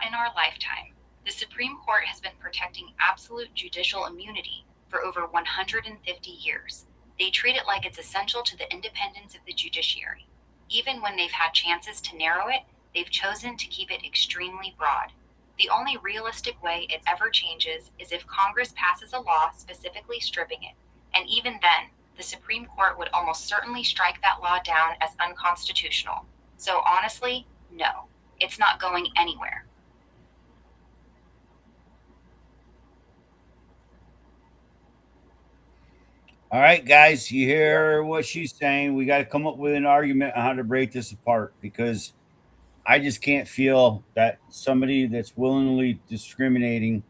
in our lifetime. The Supreme Court has been protecting absolute judicial immunity for over 150 years. They treat it like it's essential to the independence of the judiciary. Even when they've had chances to narrow it, they've chosen to keep it extremely broad. The only realistic way it ever changes is if Congress passes a law specifically stripping it, and even then, the Supreme Court would almost certainly strike that law down as unconstitutional. So honestly, no, it's not going anywhere. All right, guys, you hear what she's saying. We got to come up with an argument on how to break this apart because I just can't feel that somebody that's willingly discriminating,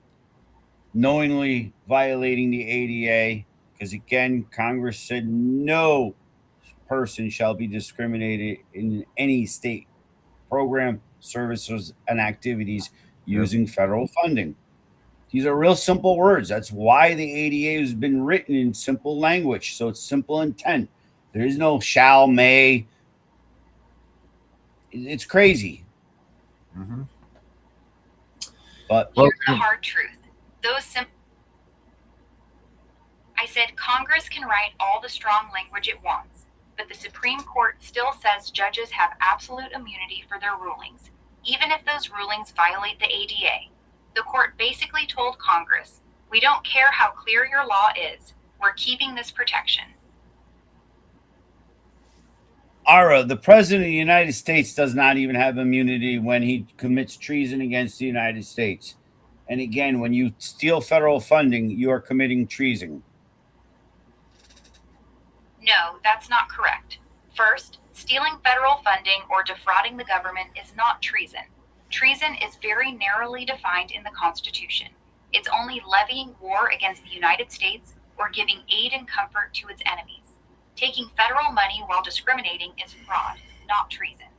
knowingly violating the ADA, because again, Congress said no person shall be discriminated in any state program, services, and activities Yep. using federal funding. These are real simple words. That's why the ADA has been written in simple language. So it's simple intent. There is no shall, may. It's crazy. Mm-hmm. But Here's the hard truth. I said Congress can write all the strong language it wants, but the Supreme Court still says judges have absolute immunity for their rulings, even if those rulings violate the ADA. The court basically told Congress, we don't care how clear your law is, we're keeping this protection. Ara, the president of the United States does not even have immunity when he commits treason against the United States. And again, when you steal federal funding, you are committing treason. No, that's not correct. First, stealing federal funding or defrauding the government is not treason. Treason is very narrowly defined in the Constitution. It's only levying war against the United States or giving aid and comfort to its enemies. Taking federal money while discriminating is fraud, not treason.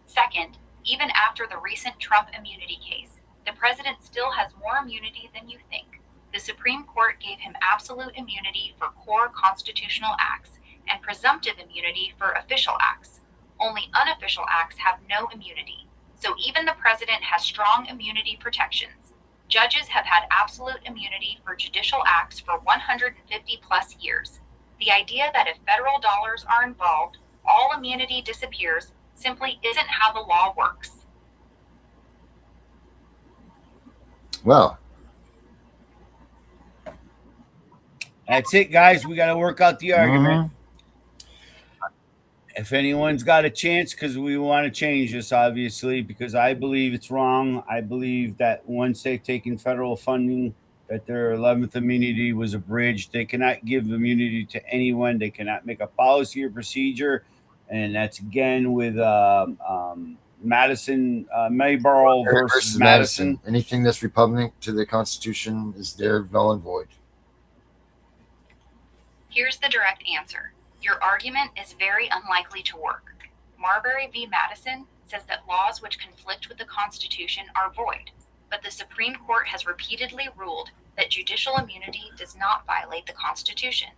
Second, even after the recent Trump immunity case, the president still has more immunity than you think. The Supreme Court gave him absolute immunity for core constitutional acts and presumptive immunity for official acts. Only unofficial acts have no immunity. So even the president has strong immunity protections. Judges have had absolute immunity for judicial acts for 150 plus years. The idea that if federal dollars are involved, all immunity disappears simply isn't how the law works. Well, That's it, guys. We got to work out the argument. If anyone's got a chance, because we want to change this, obviously, because I believe it's wrong. I believe that once they've taken federal funding, that their 11th immunity was abridged. They cannot give immunity to anyone. They cannot make a policy or procedure. And that's again with Madison, Mayborough versus Madison. Anything that's repugnant to the Constitution is there null and void. Here's the direct answer. Your argument is very unlikely to work. Marbury v. Madison says that laws which conflict with the Constitution are void, but the Supreme Court has repeatedly ruled that judicial immunity does not violate the Constitution.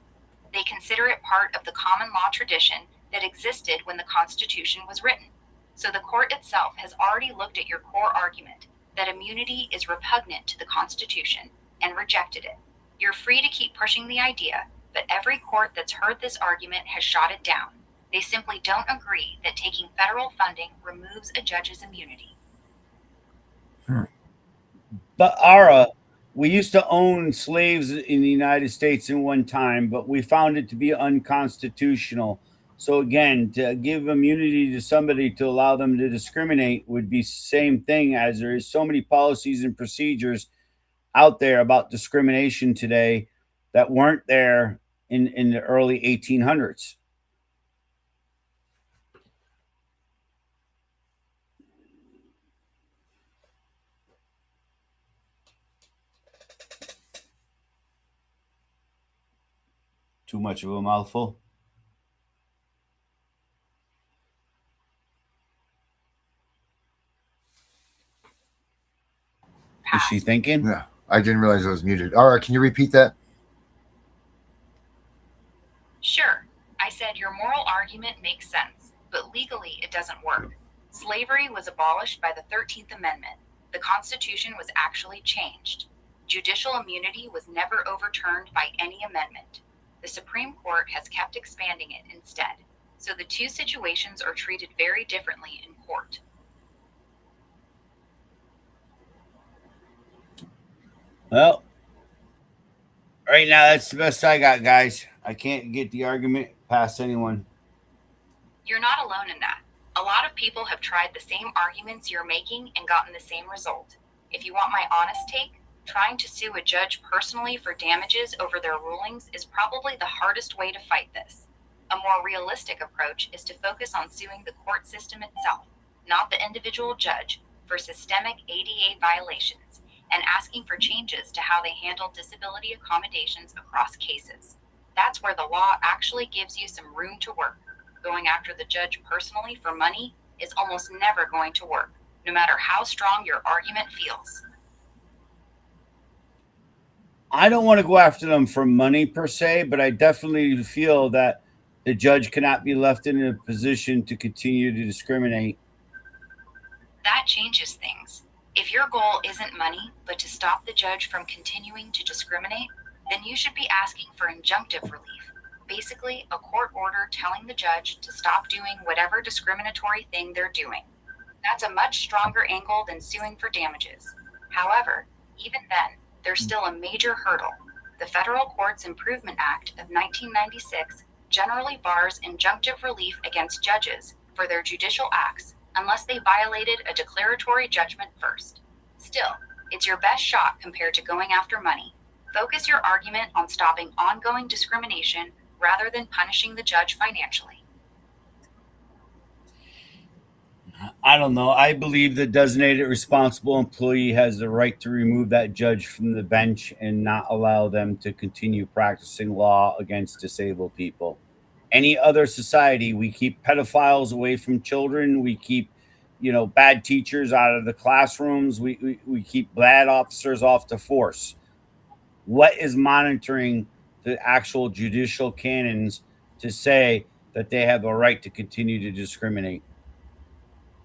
They consider it part of the common law tradition that existed when the Constitution was written. So the court itself has already looked at your core argument that immunity is repugnant to the Constitution and rejected it. You're free to keep pushing the idea, but every court that's heard this argument has shot it down. They simply don't agree that taking federal funding removes a judge's immunity. But Ara, we used to own slaves in the United States in one time, but we found it to be unconstitutional. So again, to give immunity to somebody to allow them to discriminate would be same thing as there is so many policies and procedures out there about discrimination today that weren't there in the early 1800s. Too much of a mouthful. Is she thinking? Yeah, I didn't realize I was muted. All right, can you repeat that? Sure, I said your moral argument makes sense, but legally it doesn't work. Slavery was abolished by the 13th Amendment. The Constitution was actually changed. Judicial immunity was never overturned by any amendment. The Supreme Court has kept expanding it instead. So the two situations are treated very differently in court. Well, right now that's the best I got, guys. I can't get the argument past anyone. You're not alone in that. A lot of people have tried the same arguments you're making and gotten the same result. If you want my honest take, trying to sue a judge personally for damages over their rulings is probably the hardest way to fight this. A more realistic approach is to focus on suing the court system itself, not the individual judge, for systemic ADA violations, and asking for changes to how they handle disability accommodations across cases. That's where the law actually gives you some room to work. Going after the judge personally for money is almost never going to work, no matter how strong your argument feels. I don't want to go after them for money per se, but I definitely feel that the judge cannot be left in a position to continue to discriminate. That changes things. If your goal isn't money, but to stop the judge from continuing to discriminate, then you should be asking for injunctive relief. Basically, a court order telling the judge to stop doing whatever discriminatory thing they're doing. That's a much stronger angle than suing for damages. However, even then, there's still a major hurdle. The Federal Courts Improvement Act of 1996 generally bars injunctive relief against judges for their judicial acts unless they violated a declaratory judgment first. Still, it's your best shot compared to going after money. Focus your argument on stopping ongoing discrimination rather than punishing the judge financially. I don't know. I believe the designated responsible employee has the right to remove that judge from the bench and not allow them to continue practicing law against disabled people. Any other society, we keep pedophiles away from children. We keep, bad teachers out of the classrooms. We keep bad officers off the force. What is monitoring the actual judicial canons to say that they have a right to continue to discriminate?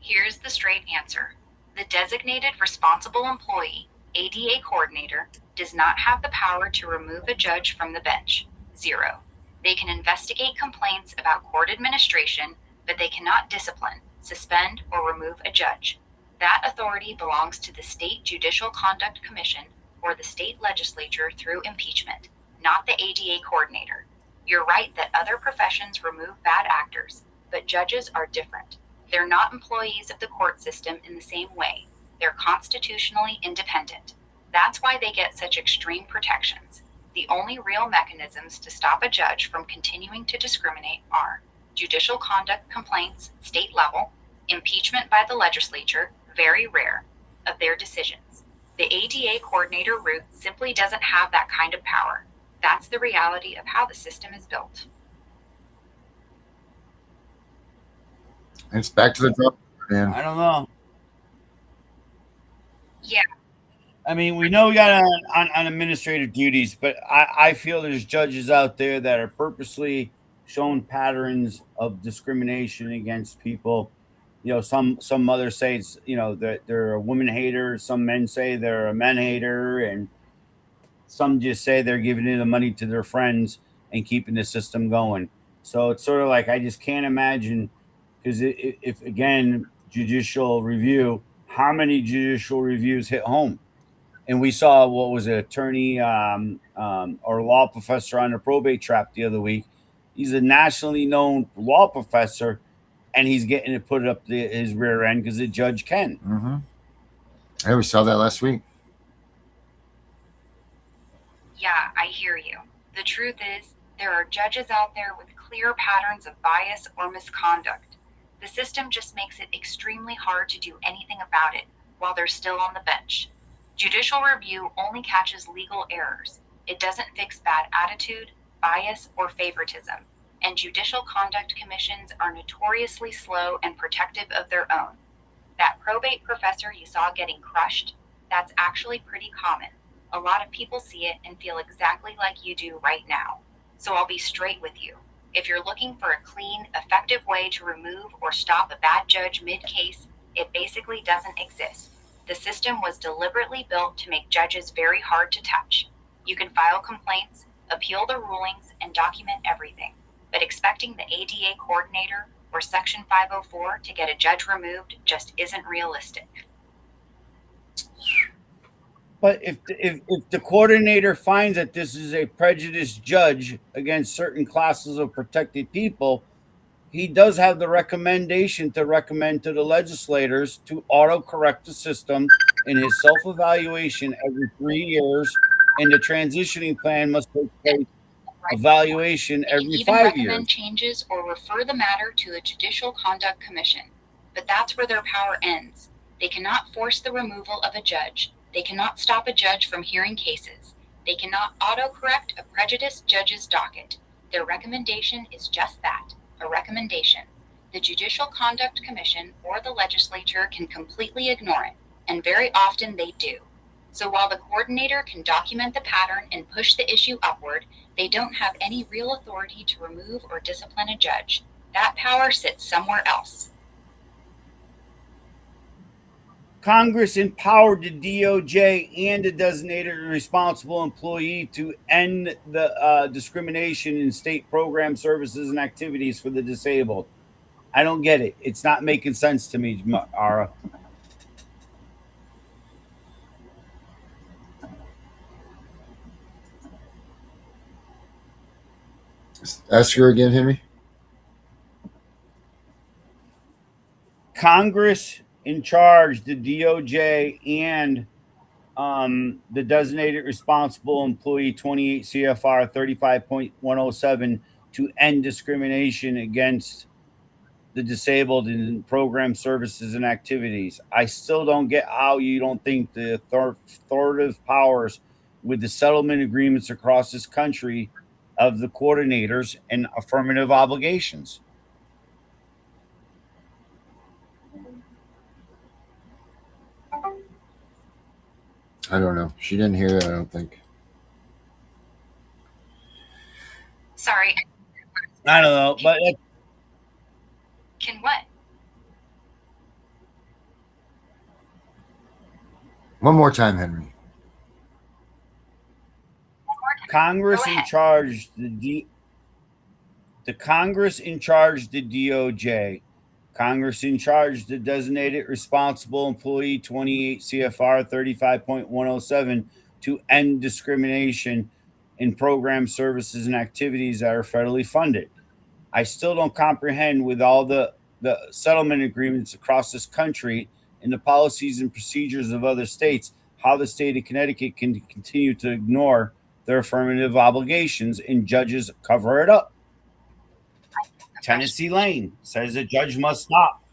Here's the straight answer. The designated responsible employee, ADA coordinator, does not have the power to remove a judge from the bench. 0. They can investigate complaints about court administration, but they cannot discipline, suspend, or remove a judge. That authority belongs to the State Judicial Conduct Commission or the state legislature through impeachment, not the ADA coordinator. You're right that other professions remove bad actors, but judges are different. They're not employees of the court system in the same way. They're constitutionally independent. That's why they get such extreme protections. The only real mechanisms to stop a judge from continuing to discriminate are judicial conduct complaints, state level, impeachment by the legislature, very rare, of their decisions. The ADA coordinator route simply doesn't have that kind of power. That's the reality of how the system is built. It's back to the drawing board, man. I don't know. Yeah, I mean, we know we got on administrative duties, but I feel there's judges out there that are purposely showing patterns of discrimination against people. Some others say it's that they're a woman hater. Some men say they're a men hater, and some just say they're giving the money to their friends and keeping the system going. So it's sort of like I just can't imagine, because if again judicial review, how many judicial reviews hit home? And we saw what was an attorney or law professor on the Probate Trap the other week. He's a nationally known law professor, and he's getting it put up his rear end because the judge can. Mm-hmm. Yeah, we saw that last week. Yeah, I hear you. The truth is, there are judges out there with clear patterns of bias or misconduct. The system just makes it extremely hard to do anything about it while they're still on the bench. Judicial review only catches legal errors. It doesn't fix bad attitude, bias, or favoritism. And judicial conduct commissions are notoriously slow and protective of their own. That probate professor you saw getting crushed, that's actually pretty common. A lot of people see it and feel exactly like you do right now. So I'll be straight with you. If you're looking for a clean, effective way to remove or stop a bad judge mid-case, it basically doesn't exist. The system was deliberately built to make judges very hard to touch. You can file complaints, appeal the rulings, and document everything. But expecting the ADA coordinator or Section 504 to get a judge removed just isn't realistic. But if the coordinator finds that this is a prejudiced judge against certain classes of protected people, he does have the recommendation to recommend to the legislators to auto-correct the system in his self-evaluation every 3 years, and the transitioning plan must take place evaluation They can every even 5 recommend years. changes or refer the matter to a judicial conduct commission. But that's where their power ends. They cannot force the removal of a judge. They cannot stop a judge from hearing cases. They cannot autocorrect a prejudiced judge's docket. Their recommendation is just that, a recommendation. The Judicial Conduct Commission or the legislature can completely ignore it, and very often they do. So while the coordinator can document the pattern and push the issue upward, they don't have any real authority to remove or discipline a judge. That power sits somewhere else. Congress empowered the DOJ and the designated responsible employee to end the discrimination in state program services and activities for the disabled. I don't get it. It's not making sense to me, Ara. Ask her again, Henry. Congress in charge, the DOJ and the designated responsible employee 28 CFR 35.107 to end discrimination against the disabled in program services and activities. I still don't get how you don't think the authoritative powers with the settlement agreements across this country of the coordinators and affirmative obligations. I don't know. She didn't hear it, I don't think. Sorry. I don't know, but Can what? One more time, Henry. Congress Go in ahead. charge the Congress in charge the DOJ. Congress in charge the designated responsible employee 28 CFR 35.107 to end discrimination in program services and activities that are federally funded. I still don't comprehend with all the settlement agreements across this country and the policies and procedures of other states, how the state of Connecticut can continue to ignore their affirmative obligations and judges cover it up. Tennessee Lane says a judge must stop.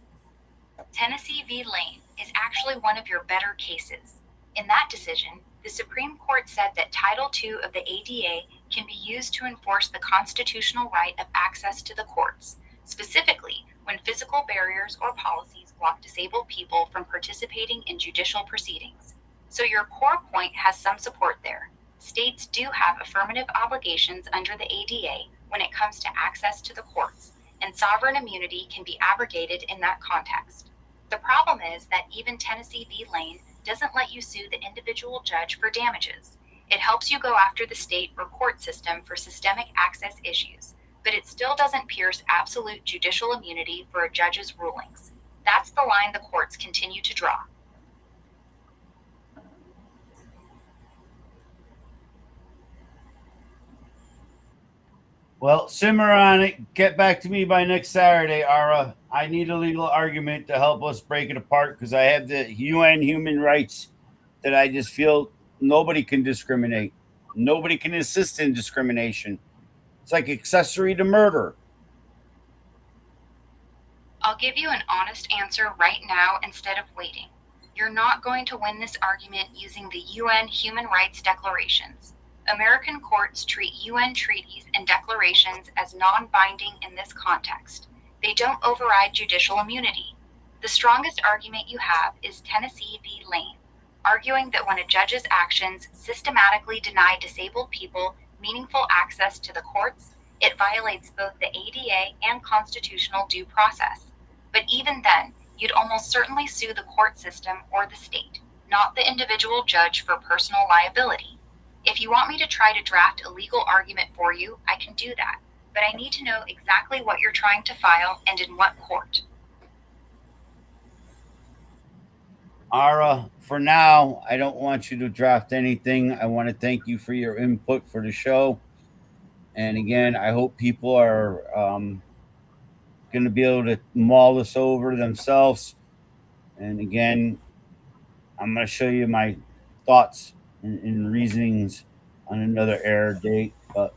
Tennessee v. Lane is actually one of your better cases. In that decision, the Supreme Court said that Title II of the ADA can be used to enforce the constitutional right of access to the courts, specifically when physical barriers or policies block disabled people from participating in judicial proceedings. So your core point has some support there. States do have affirmative obligations under the ADA when it comes to access to the courts, and sovereign immunity can be abrogated in that context. The problem is that even Tennessee v. Lane doesn't let you sue the individual judge for damages. It helps you go after the state or court system for systemic access issues, but it still doesn't pierce absolute judicial immunity for a judge's rulings. That's the line the courts continue to draw. Well, simmer on it. Get back to me by next Saturday, Ara. I need a legal argument to help us break it apart because I have the UN human rights that I just feel nobody can discriminate. Nobody can assist in discrimination. It's like accessory to murder. I'll give you an honest answer right now instead of waiting. You're not going to win this argument using the UN human rights declarations. American courts treat UN treaties and declarations as non-binding in this context. They don't override judicial immunity. The strongest argument you have is Tennessee v. Lane, arguing that when a judge's actions systematically deny disabled people meaningful access to the courts, it violates both the ADA and constitutional due process. But even then, you'd almost certainly sue the court system or the state, not the individual judge for personal liability. If you want me to try to draft a legal argument for you, I can do that, but I need to know exactly what you're trying to file and in what court. Ara, for now, I don't want you to draft anything. I want to thank you for your input for the show. And again, I hope people are going to be able to mull this over themselves. And again, I'm going to show you my thoughts and reasonings on another air date. But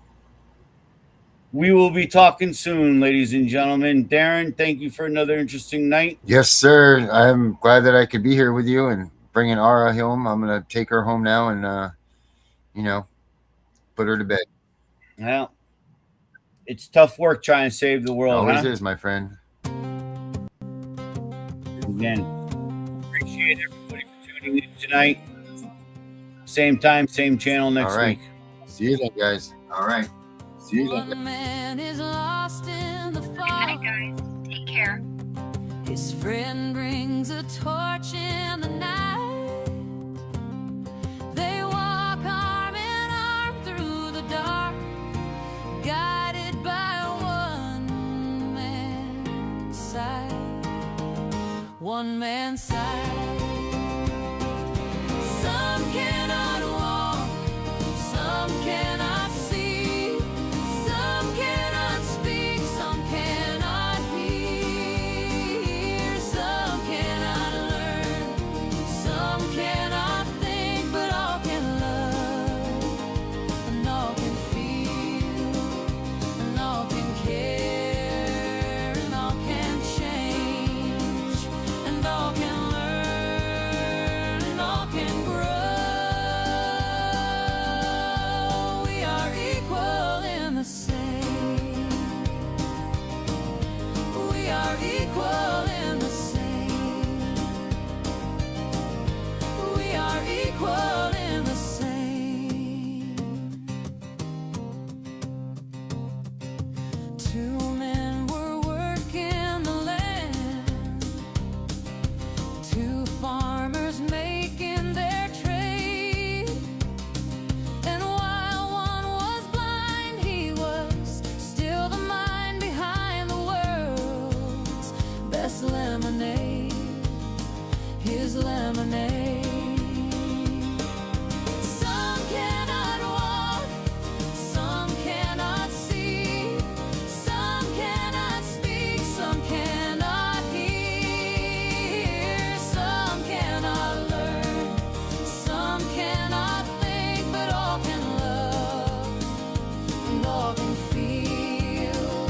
we will be talking soon, ladies and gentlemen. Darren, thank you for another interesting night. Yes, sir. I'm glad that I could be here with you and bringing Ara home. I'm going to take her home now and, put her to bed. Well, it's tough work trying to save the world. Always is, my friend. Again, appreciate everybody for tuning in tonight. Same time, same channel next week. See you then, guys. All right. See you then. One man is lost in the Good fog. night, guys. Take care. His friend brings a torch in the night. They walk arm in arm through the dark, guided by one man's sight. One man's sight. Some cannot walk, some cannot see, some cannot speak, some cannot hear, some cannot learn, some cannot think, but all can love, and all can feel, and all can care, and all can change, and all can learn, and all can grow. We are equal in the same. We are equal in the same. We are equal in the same. Two men were working the land, two farmers making their trade. And while one was blind, he was still the mind behind the world's best lemonade, his lemonade. Some cannot walk, some cannot see, some cannot speak, some cannot hear, some cannot learn, some cannot think, but all can love, and all can feel,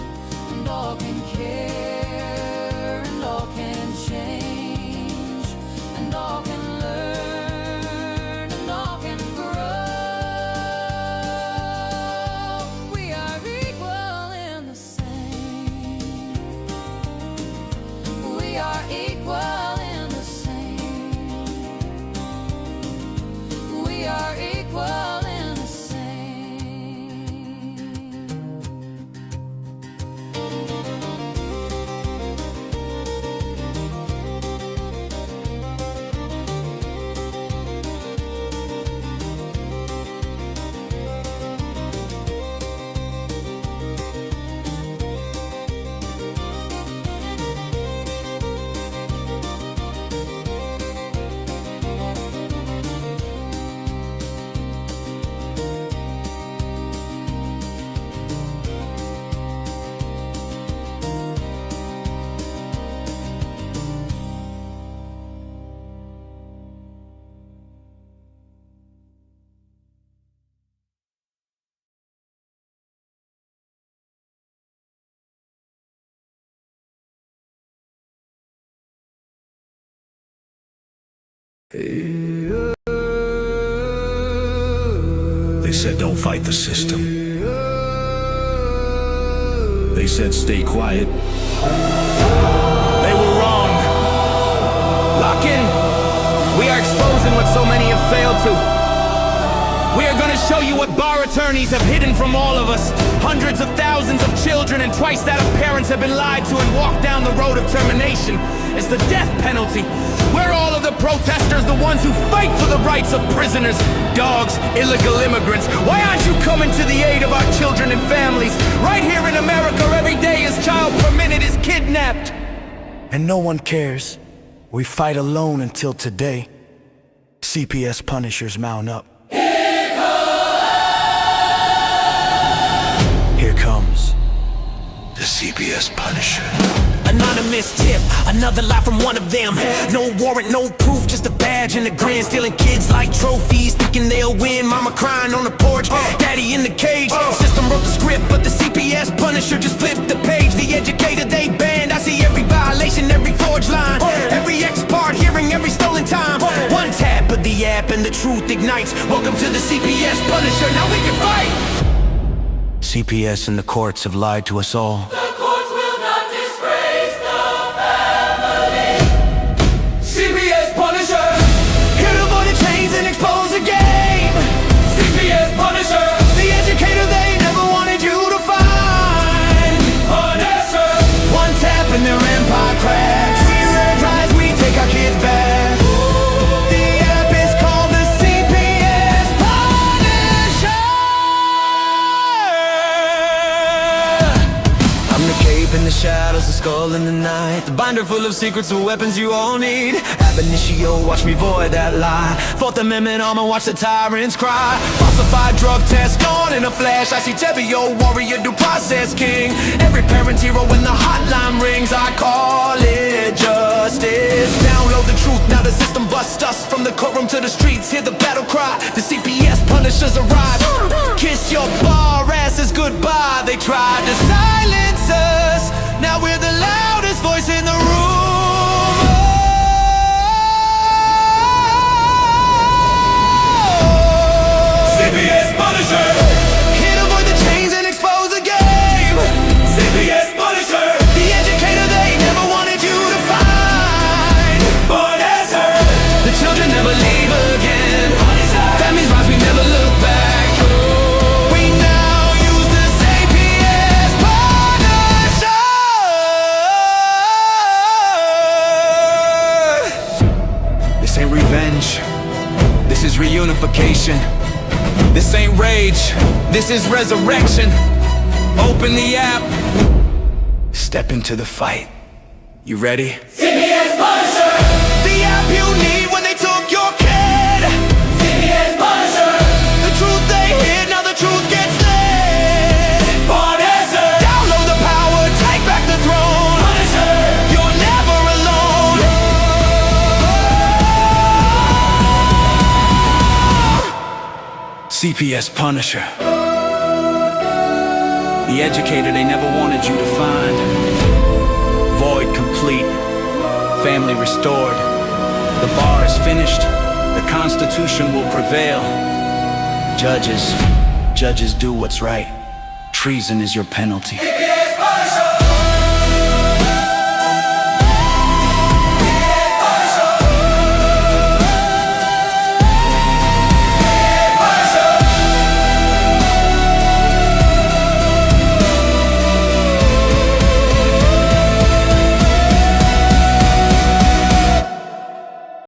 and all can care, and all can change, and all can learn, and all can grow. We are equal in the same. We are equal in the same. We are equal in the same. They said don't fight the system. They said stay quiet. They were wrong. Lock in. We are exposing what so many have failed to. We are gonna show you what bar attorneys have hidden from all of us. Hundreds of thousands of children and twice that of parents have been lied to and walked down the road of termination. It's the death penalty. We're all of the protesters, the ones who fight for the rights of prisoners, dogs, illegal immigrants. Why aren't you coming to the aid of our children and families? Right here in America, every day a child per minute is kidnapped. And no one cares. We fight alone until today. CPS punishers mount up. Here comes the CPS Punisher. Anonymous tip, another lie from one of them. No warrant, no proof, just a badge and a grin. Stealing kids like trophies, thinking they'll win. Mama crying on the porch, daddy in the cage. System wrote the script, but the CPS Punisher just flipped the page. The educator they banned, I see every violation, every forged line, every ex-part hearing, every stolen time. One tap of the app and the truth ignites. Welcome to the CPS Punisher, now we can fight. CPS and the courts have lied to us all. The courts will not disgrace the family. CPS Punisher, here to avoid the chains and expose the game. CPS Punisher, the educator they never wanted you to find. Punisher, one tap and their empire cracks. We rise, we take our kids back. The app is called the CPS Punisher. I'm the cape in the shadows, the skull in the night, the binder full of secrets and weapons you all need. Ab initio, watch me void that lie. Fourth Amendment armor, watch the tyrants cry. Falsified drug test gone in a flash. I see Tebio, warrior, due process king. Every parent's hero when the hotline rings. I call it justice. Download the truth, now the system busts us. From the courtroom to the streets, hear the battle cry. The CPS Punishers arrive. Kiss your bar asses goodbye. They tried to silence us, now we're the loudest voice in the room. CPS Punisher, here to avoid the chains and expose the game. CPS Punisher, the educator they never wanted you to find. Punisher, the children never leave again. Families rise, we never look back. We now use the CPS Punisher. This ain't revenge, this is reunification. This ain't rage, this is resurrection. Open the app, step into the fight. You ready? CPS Punisher, the app you need when they took your kid. CPS Punisher, the truth they hid, now the truth gets lit. Punisher, download the power, take back the throne. Punisher, you're never alone. CPS Punisher, the educator they never wanted you to find. Void complete, family restored. The bar is finished, the Constitution will prevail. Judges do what's right. Treason is your penalty.